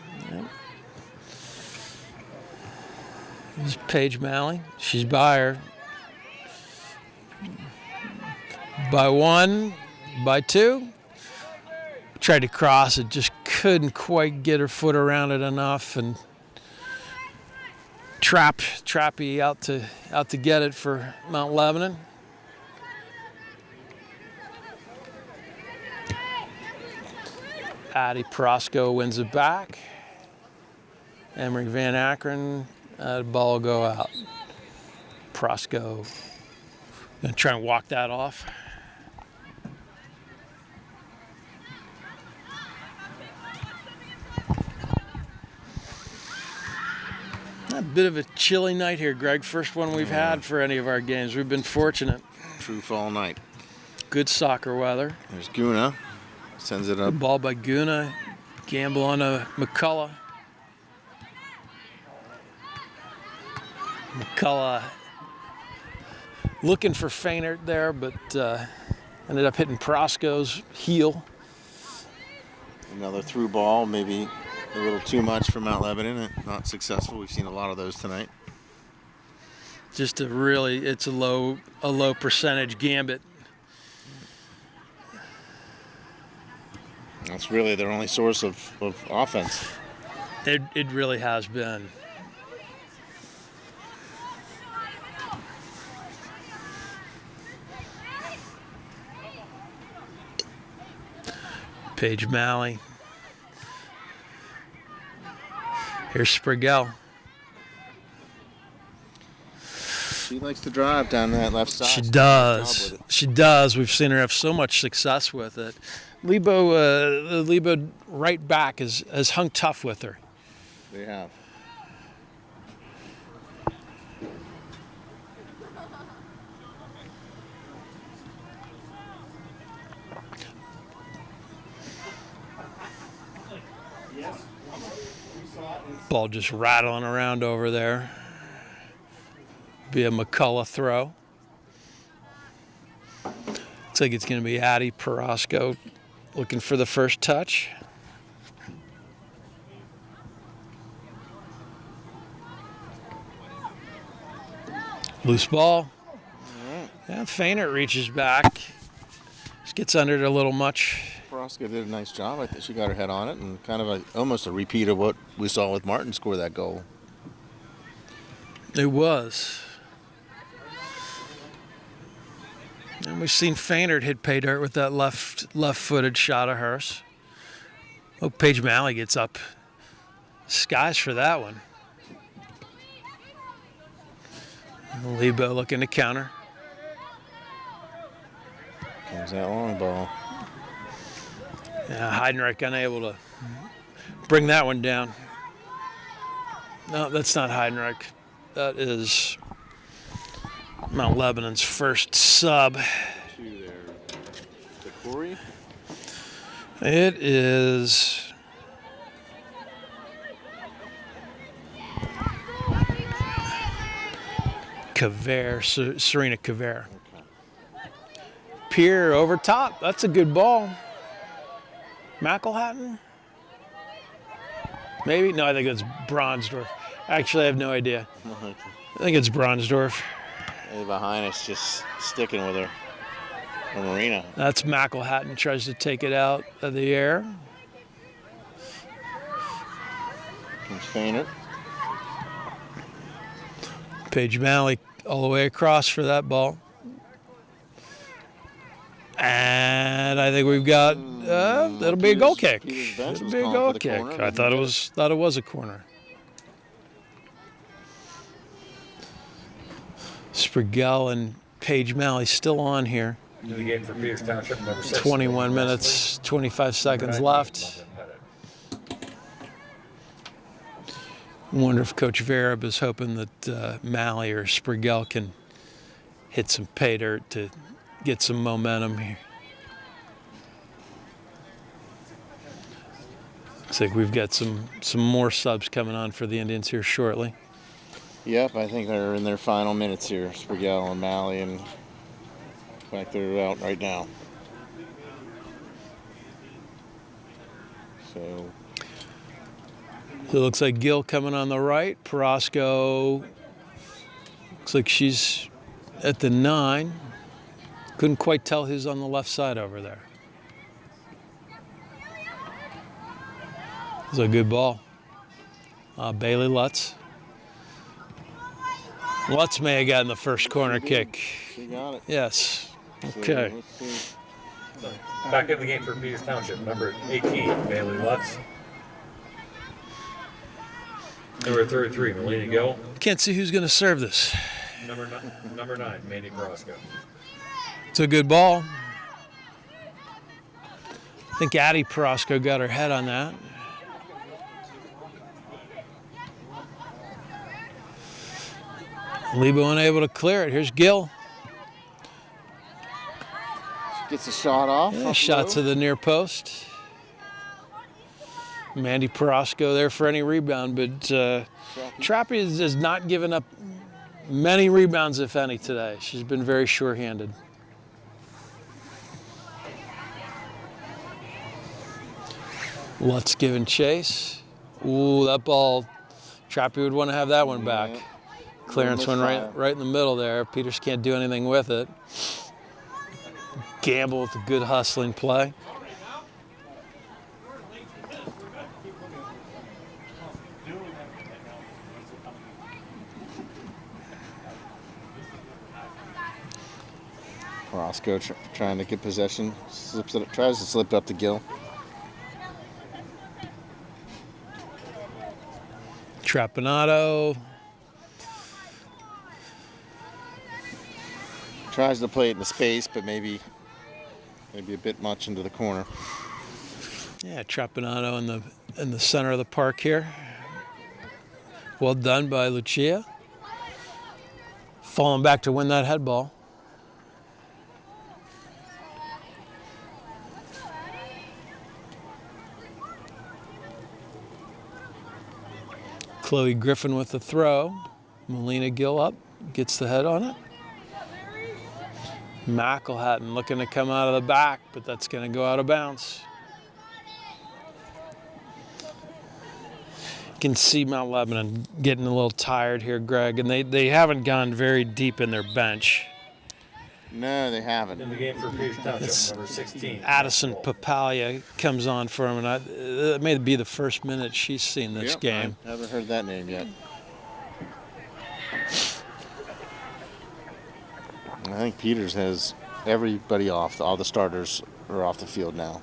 This is Paige Malley. She's by her. By 1, by 2. Tried to cross it, just couldn't quite get her foot around it enough, and Trappy out to get it for Mount Lebanon. Addie Prosco wins it back. Emery Van Akron, the ball will go out. Prosco gonna try and walk that off. A bit of a chilly night here, Greg. First one we've had for any of our games. We've been fortunate. True fall night. Good soccer weather. There's Guna. Sends it up. Ball by Guna. Gamble on a McCullough. McCullough looking for Feynert there, but ended up hitting Prosco's heel. Another through ball, maybe a little too much for Mount Lebanon. Not successful. We've seen a lot of those tonight. Just it's a low percentage gambit. That's really their only source of offense. It really has been. Paige Malley. Here's Sprigel. She likes to drive down that left side. She Good does. job with it. She does. We've seen her have so much success with it. The Lebo right back has hung tough with her. They have. Ball just rattling around over there. Be a McCullough throw. Looks like it's going to be Addie Perosco looking for the first touch. Loose ball. Yeah, Feiner reaches back. Just gets under it a little much. Proska did a nice job. I think she got her head on it, and kind of almost a repeat of what we saw with Martin score that goal. It was. And we've seen Feiner hit pay dirt with that left-footed shot of hers. Oh, Paige Malley gets up. Skies for that one. Lebo looking to counter. Comes that long ball. Yeah, Heidenreich unable to bring that one down. No, that's not Heidenreich. That is Mount Lebanon's first sub. Two there. The Corey? It is Caver, Serena Caver. Okay. Pier over top. That's a good ball. McElhatton? Maybe? No, I think it's Bronsdorf. Actually, I have no idea. I think it's Bronsdorf. Hey, behind us, just sticking with her. Or Marina. That's McElhatton. Tries to take it out of the air. Comes Feiner. Paige Malley all the way across for that ball. And I think we've got that'll be a goal kick. Peter's bench It'll was be a calling goal for the kick. corner, I but thought he it did was a corner. Sprigel and Paige Malley still on here. Into the game for Peters Township, number 6. 21 minutes, 25 seconds left. Wonder if Coach Vereb is hoping that Malley or Sprigel can hit some pay dirt to get some momentum here. Looks like we've got some more subs coming on for the Indians here shortly. Yep, I think they're in their final minutes here. Sprigel and Malley, and in fact, they're out right now. So So it looks like Gill coming on the right. Perosco looks like she's at the 9. Couldn't quite tell who's on the left side over there. It's a good ball. Bailey Lutz. Lutz may have gotten the first corner kick. she got it. Yes. So Okay. let's see. Back in the game for Peters Township, number 18, Bailey Lutz. Number 33, Melina Gill. Can't see who's going to serve this. Number 9, Mandy Perosco. It's a good ball. I think Addie Perosco got her head on that. Lebo unable to clear it. Here's Gill. Gets a shot off. Yeah, up shot low. to the near post. Mandy Perosco there for any rebound, but Trappy has not given up many rebounds, if any, today. She's been very sure-handed. Lutz giving chase. Ooh, that ball. Trappy would want to have that one back. Clearance went right in the middle there. Peters can't do anything with it. Gamble with a good hustling play. Roscoe trying to get possession, tries to slip up to Gill. Trapanado. Tries to play it in the space, but maybe a bit much into the corner. Yeah, Trapanado in the center of the park here. Well done by Lucia. Falling back to win that head ball. Chloe Griffin with the throw. Melina Gill up, gets the head on it. McElhatton looking to come out of the back, but that's going to go out of bounds. Can see Mount Lebanon getting a little tired here, Greg, and they haven't gone very deep in their bench. No, they haven't. In the game for Pierce Township, number 16. Addison Papalia comes on for him, and it may be the first minute she's seen this Yep, game. I haven't heard that name yet. I think Peters has everybody off. All the starters are off the field now.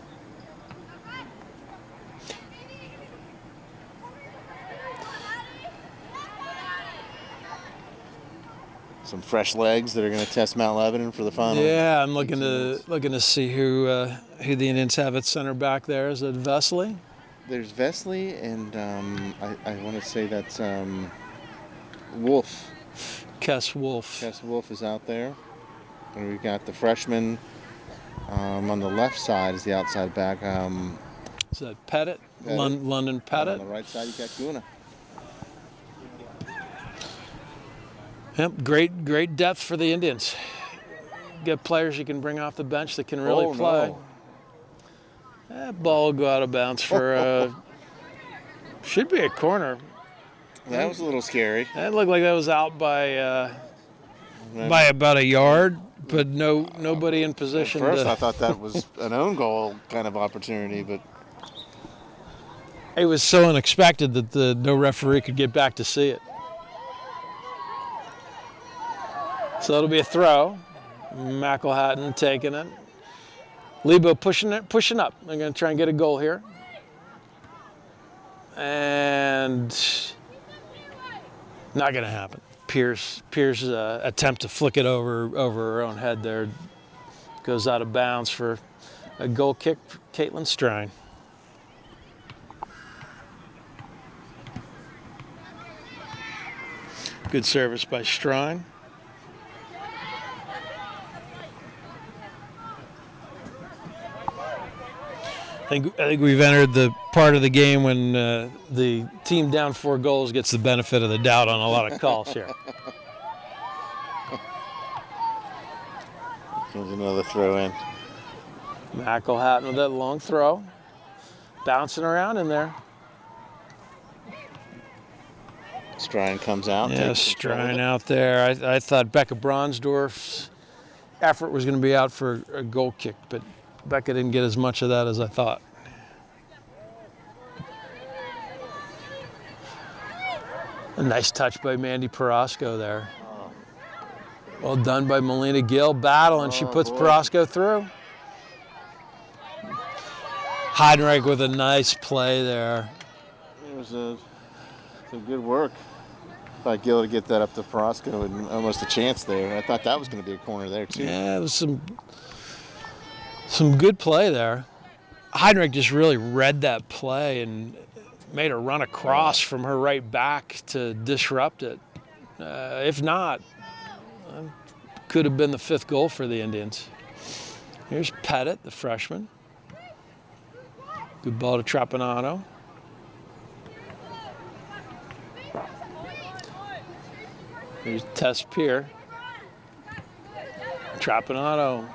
Some fresh legs that are going to test Mount Lebanon for the final. Yeah, I'm looking to see who the Indians have at center back there. Is it Vesley? There's Vesley, and I want to say that's Wolf. Kess Wolf. Kess Wolf is out there. And we've got the freshman on the left side is the outside back. Is that Pettit? Pettit. London Pettit. On the right side, you got Guna. Yep, great depth for the Indians. Get players you can bring off the bench that can really play. No. That ball will go out of bounds for should be a corner. That was a little scary. That looked like that was out by about a yard, but nobody in position. At first, I thought that was an own goal kind of opportunity, but it was so unexpected that no referee could get back to see it. So it'll be a throw. McElhatton taking it. Lebo pushing up. They're going to try and get a goal here. And not going to happen. Pierce attempt to flick it over her own head there goes out of bounds for a goal kick for Caitlin Strine. Good service by Strine. I think we've entered the part of the game when the team down 4 goals gets the benefit of the doubt on a lot of calls here. there's another throw in. McElhatton with that long throw. Bouncing around in there. Strine comes out. Yeah, takes control of Strine it. out there. I thought Becca Bronsdorf's effort was going to be out for a goal kick, but Becca didn't get as much of that as I thought. A nice touch by Mandy Perosco there. Well done by Melina Gill. Battle, and she puts boy. Perosco through. Heidenreich with a nice play there. It was some good work by Gill to get that up to Perosco, and almost a chance there. I thought that was going to be a corner there too. Yeah, it was some good play there. Heidenreich just really read that play and made her run across from her right back to disrupt it. If not, could have been the 5th goal for the Indians. Here's Pettit, the freshman. Good ball to Trapanano. Here's Tess Peer. Trapanano.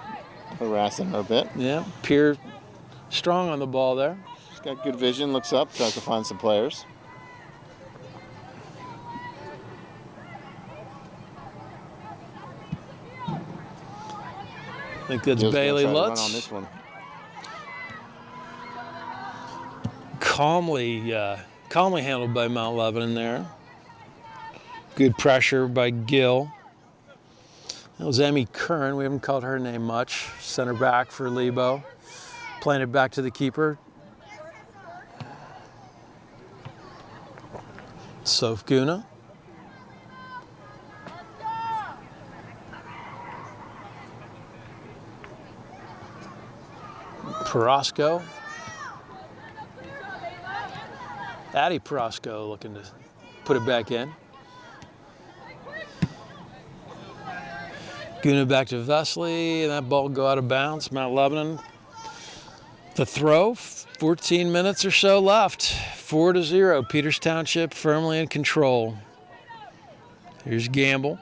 Harassing her a bit. Yeah, Peer strong on the ball there. She's got good vision, looks up, tries to find some players. I think that's Gill's gonna Bailey try to run Lutz. on this one. Calmly handled by Mount Lebanon there. Good pressure by Gill. That was Emmy Kern. We haven't called her name much. Center back for Lebo. Playing it back to the keeper. Sofguna. Perosco. Addie Perosco looking to put it back in. Guna back to Vesley, and that ball will go out of bounds. Mount Lebanon. The throw, 14 minutes or so left. 4-0. Peters Township firmly in control. Here's Gamble.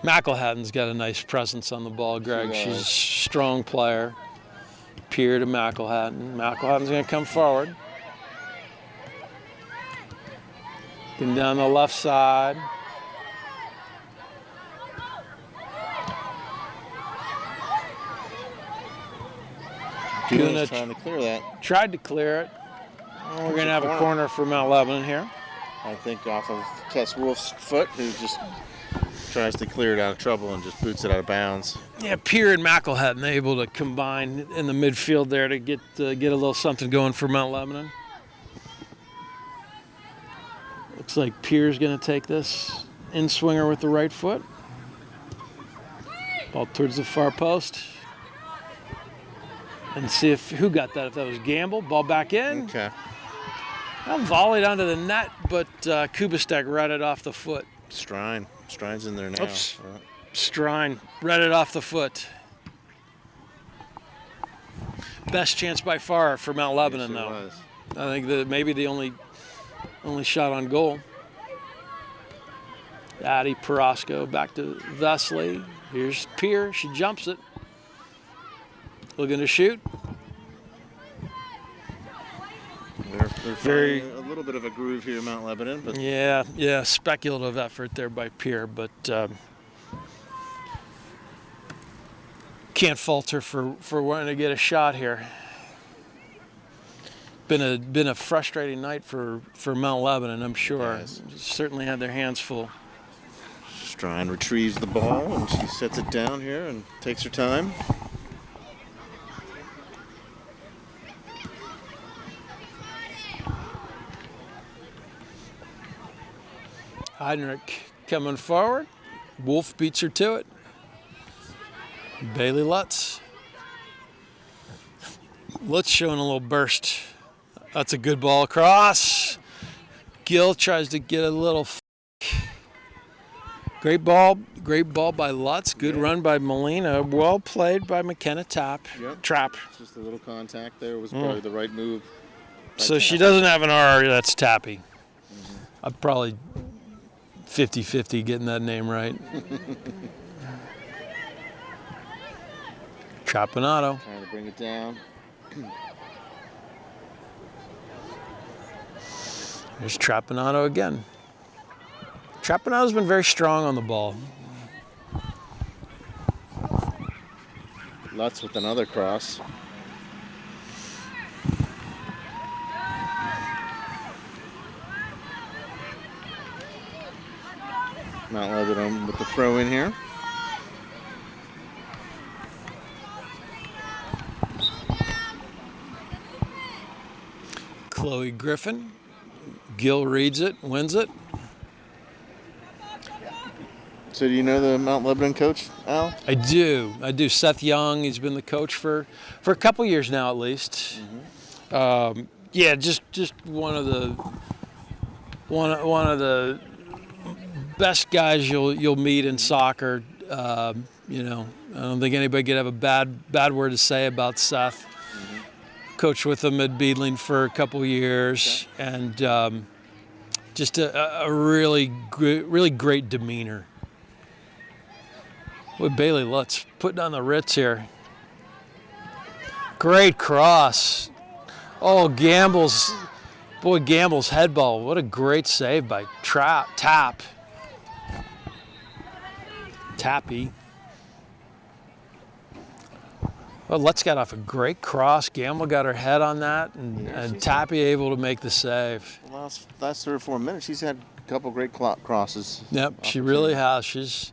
McElhatton's got a nice presence on the ball, Greg. She She's a does. strong player. Peer to McElhatton. McElhatton's going to come forward. Looking down the left side. Goon's trying to clear that. Tried to clear it. We're going to have a corner for Mount Lebanon here. I think off of Tess Wolf's foot, who just tries to clear it out of trouble and just boots it out of bounds. Yeah, Pier and McElhatton able to combine in the midfield there to get a little something going for Mount Lebanon. Looks like Pier's going to take this in-swinger with the right foot. Ball towards the far post. And see who got that, if that was Gamble. Ball back in. Okay. Well, volleyed onto the net, but Kubistek read it off the foot. Strine's in there now. Oops. Strine read it off the foot. Best chance by far for Mount Lebanon, Yes, it though. was. I think that maybe the only shot on goal. Addie Perosco back to Vesley. Here's Pier. She jumps it. Looking to shoot. They're finding a little bit of a groove here, Mount Lebanon, but Yeah, speculative effort there by Pier, but can't falter for wanting to get a shot here. Been a frustrating night for Mount Lebanon, I'm sure. Yes. Certainly had their hands full. Strine retrieves the ball and she sets it down here and takes her time. Heinrich coming forward. Wolf beats her to it. Bailey Lutz. Lutz showing a little burst. That's a good ball across. Gill tries to get a little. Great ball by Lutz. Good run by Molina. Well played by McKenna Yep. Trap. Just a little contact there was probably the right move. So she doesn't have an R. That's Tappy. I'd probably 50-50 getting that name right. Trapanato. Trying to bring it down. There's Trapanato again. Trapanato's been very strong on the ball. Lutz with another cross. Mount Lebanon with the throw in here. Chloe Griffin. Gill reads it, wins it. So do you know the Mount Lebanon coach, Al? I do. Seth Young, he's been the coach for a couple years now at least. Yeah, just one of the best guys you'll meet in soccer. I don't think anybody could have a bad word to say about Seth. Coached with him at Beedling for a couple years, and just a really great demeanor. With Bailey Lutz putting on the Ritz here. Great cross. Oh, Gamble's head ball. What a great save by Tappy. Well, Lutz got off a great cross. Gamble got her head on that, and Tappy able to make the save. The last 3 or 4 minutes, she's had a couple great crosses. Yep, she really has. She's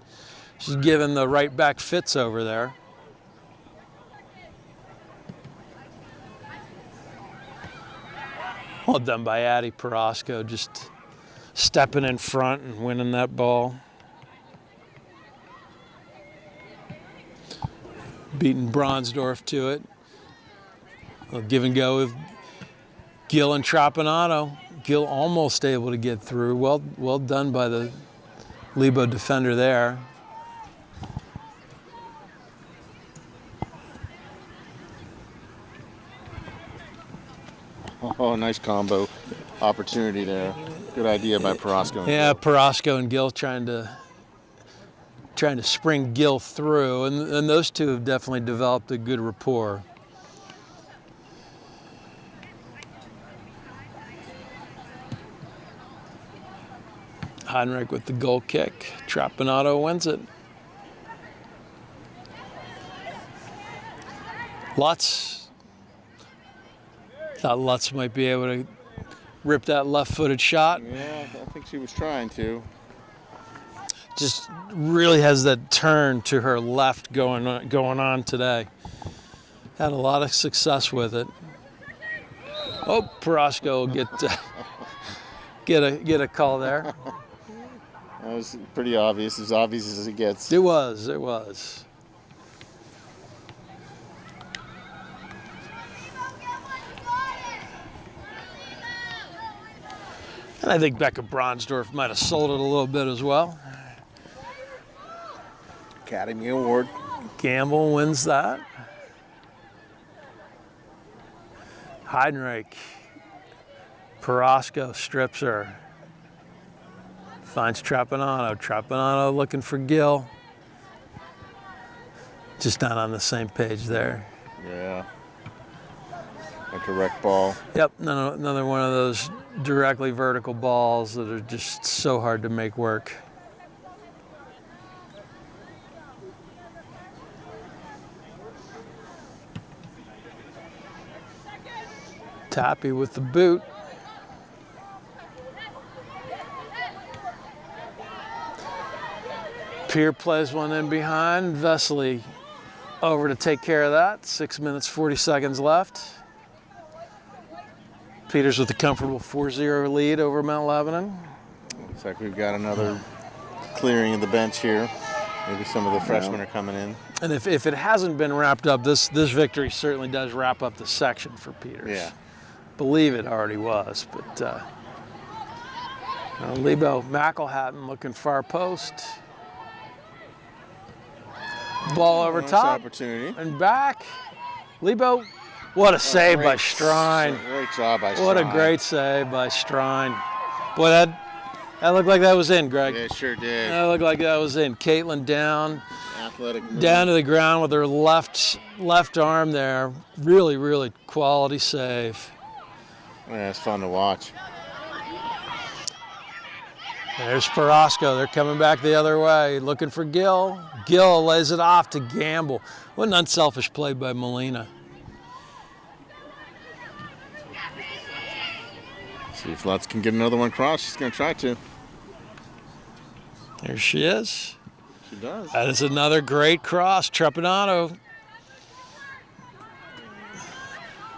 given the right back fits over there. Well done by Addie Perosco, just stepping in front and winning that ball. Beating Bronsdorf to it. A give and go with Gill and Trapanato. Gill almost able to get through. Well done by the Lebo defender there. Oh, nice combo opportunity there. Good idea by Perosco. Yeah, Perosco and Gill trying to spring Gill through, and those two have definitely developed a good rapport. Heinrich with the goal kick. Trapanado wins it. Lutz. Thought Lutz might be able to rip that left-footed shot. Yeah, I think she was trying to. Just really has that turn to her left going on today. Had a lot of success with it. Oh, Perosco will get a call there. That was pretty obvious, as obvious as it gets. It was. And I think Becca Bronsdorf might have sold it a little bit as well. Academy Award. Gamble wins that. Heinrich. Perosco strips her. Finds Trapanano. Trapanano looking for Gill. Just not on the same page there. Yeah. A direct ball. Yep, another one of those directly vertical balls that are just so hard to make work. Tappy with the boot. Peer plays one in behind. Vesely over to take care of that. 6 minutes, 40 seconds left. Peters with a comfortable 4-0 lead over Mount Lebanon. Looks like we've got another clearing of the bench here. Maybe some of the freshmen are coming in. And if it hasn't been wrapped up, this victory certainly does wrap up the section for Peters. Yeah. Believe it already was, but Lebo McElhatton looking far post. Ball over Nice top opportunity. and back. Lebo, what a save by Great- Strine. Great job by Strine. What a great save by Strine. Boy, that looked like that was in, Greg. Yeah, it sure did. That looked like that was in. Caitlin down Athletic move. to the ground with her left arm there. Really, really quality save. Yeah, it's fun to watch. There's Perosco. They're coming back the other way, looking for Gill. Gill lays it off to Gamble. What an unselfish play by Molina. See if Lutz can get another one crossed. She's going to try to. There she is. She does. That is another great cross. Trapanado.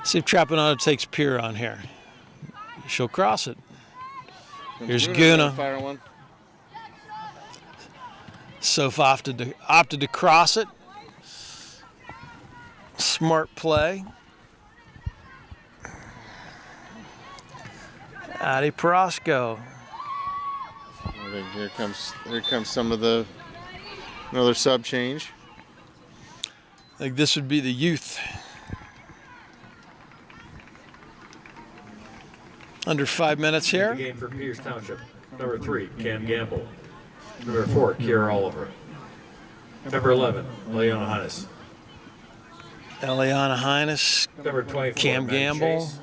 See if Trapanado takes Pier on here. She'll cross it. Here's Guna. Fire one. Soph opted to cross it. Smart play. Addie Perosco. I think here comes some of another sub change. I think this would be the youth. Under 5 minutes The here. game for Peters Township. Number 3, Cam Gamble. Number 4, Kiera Oliver. Number 11, Leona Hannes. Eliana Hines, Number 24, Cam Maddie Gamble. Chase.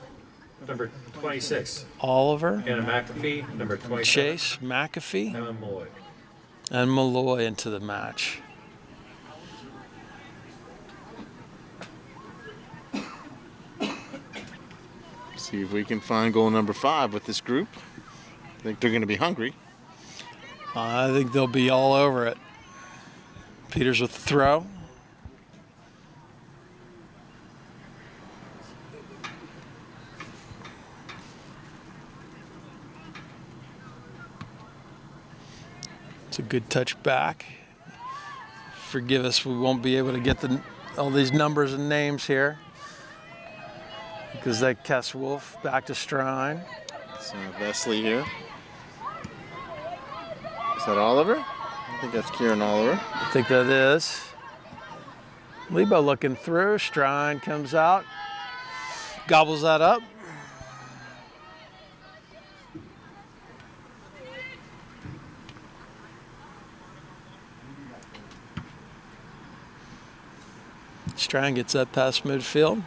Number 26, Oliver, Anna McAfee. Number 27, Chase, McAfee, Emma Malloy. and Malloy into the match. See if we can find goal number 5 with this group. I think they're going to be hungry. I think they'll be all over it. Peters with the throw. It's a good touch back. Forgive us, we won't be able to get all these numbers and names here. Because that Kess Wolf back to Strine. So Vesely here. Is that Oliver? I think that's Kieran Oliver. I think that is. Lebo looking through. Strine comes out. Gobbles that up. Strine gets that past midfield.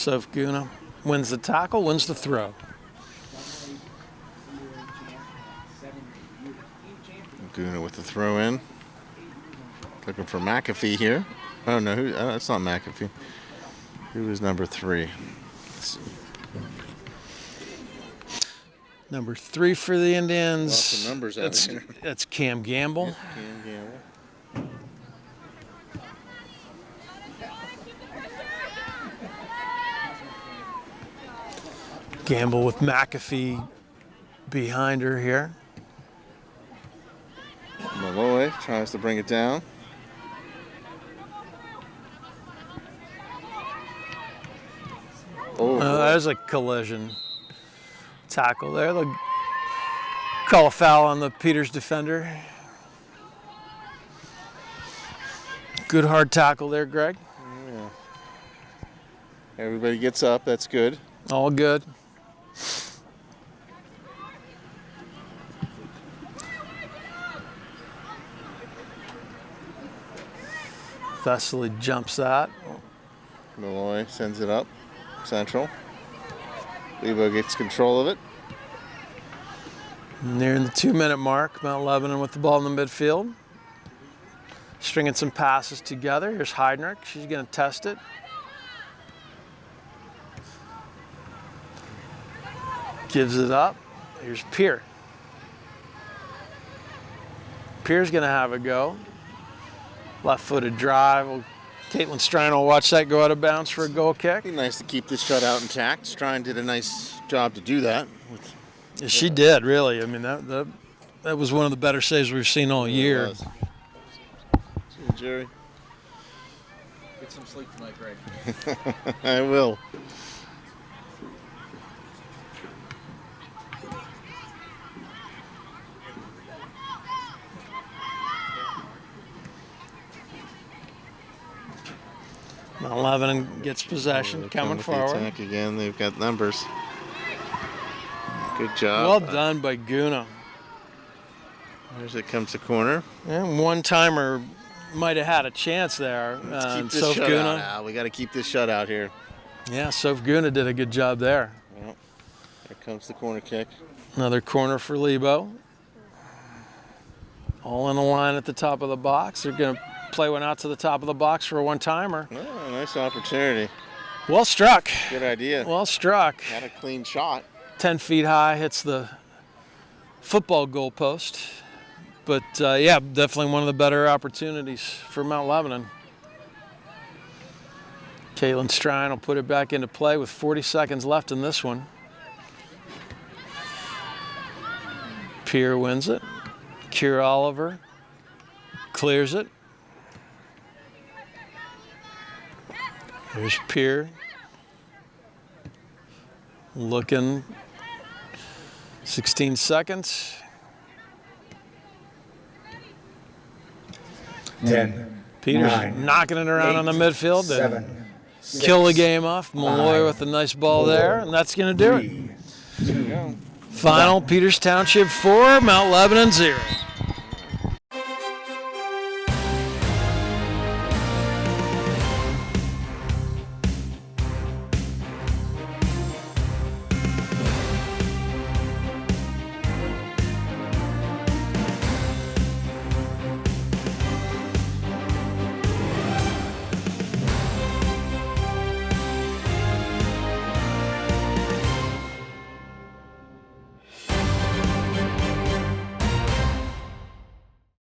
Sofguna wins the tackle, wins the throw. Guna with the throw in. Looking for McAfee here. Oh, no, that's not McAfee. Who was number 3? Number 3 for the Indians. Lots of numbers out here. That's Cam Gamble. Cam Gamble. Gamble with McAfee behind her here. Malloy tries to bring it down. Oh, There's a collision tackle there. They'll call a foul on the Peters defender. Good hard tackle there, Greg. yeah. Everybody gets up. That's good. All good. Thessaly jumps that. Malloy sends it up. Central. Lebo gets control of it. Nearing the 2-minute mark, Mount Lebanon with the ball in the midfield. Stringing some passes together. Here's Heidrich. She's going to test it. Gives it up. Here's Peer. Peer's going to have a go. Left-footed drive. Caitlin Strine will watch that go out of bounds for a goal kick. Be nice to keep this shutout intact. Strine did a nice job to do that. Yeah, she did, really. I mean, that was one of the better saves we've seen all year. See you, Jerry. Get some sleep tonight, Greg. I will. Mount Lebanon gets possession, coming with the forward. attack again. They've got numbers. Good job. Well done by Guna. As it comes to corner. And one-timer might have had a chance there. Let's keep this Soph shutout Guna. out. We got to keep this shutout here. Yeah, Soph Guna did a good job there. Well, here comes the corner kick. Another corner for Lebo. All in a line at the top of the box. They're going to play one out to the top of the box for a one-timer. Oh, nice opportunity. Well struck. Good idea. Well struck. Had a clean shot. 10 feet high, hits the football goal post. But, yeah, definitely one of the better opportunities for Mount Lebanon. Caitlin Strine will put it back into play with 40 seconds left in this one. Peer wins it. Keir Oliver clears it. Here's Peer. Looking. 16 seconds. 10. Peters 9, knocking it around 8, on the midfield to 7. kill the game off. Malloy 5, with a nice ball there, and that's going to do it. 3, 2, Final, Peters Township 4, Mount Lebanon 0.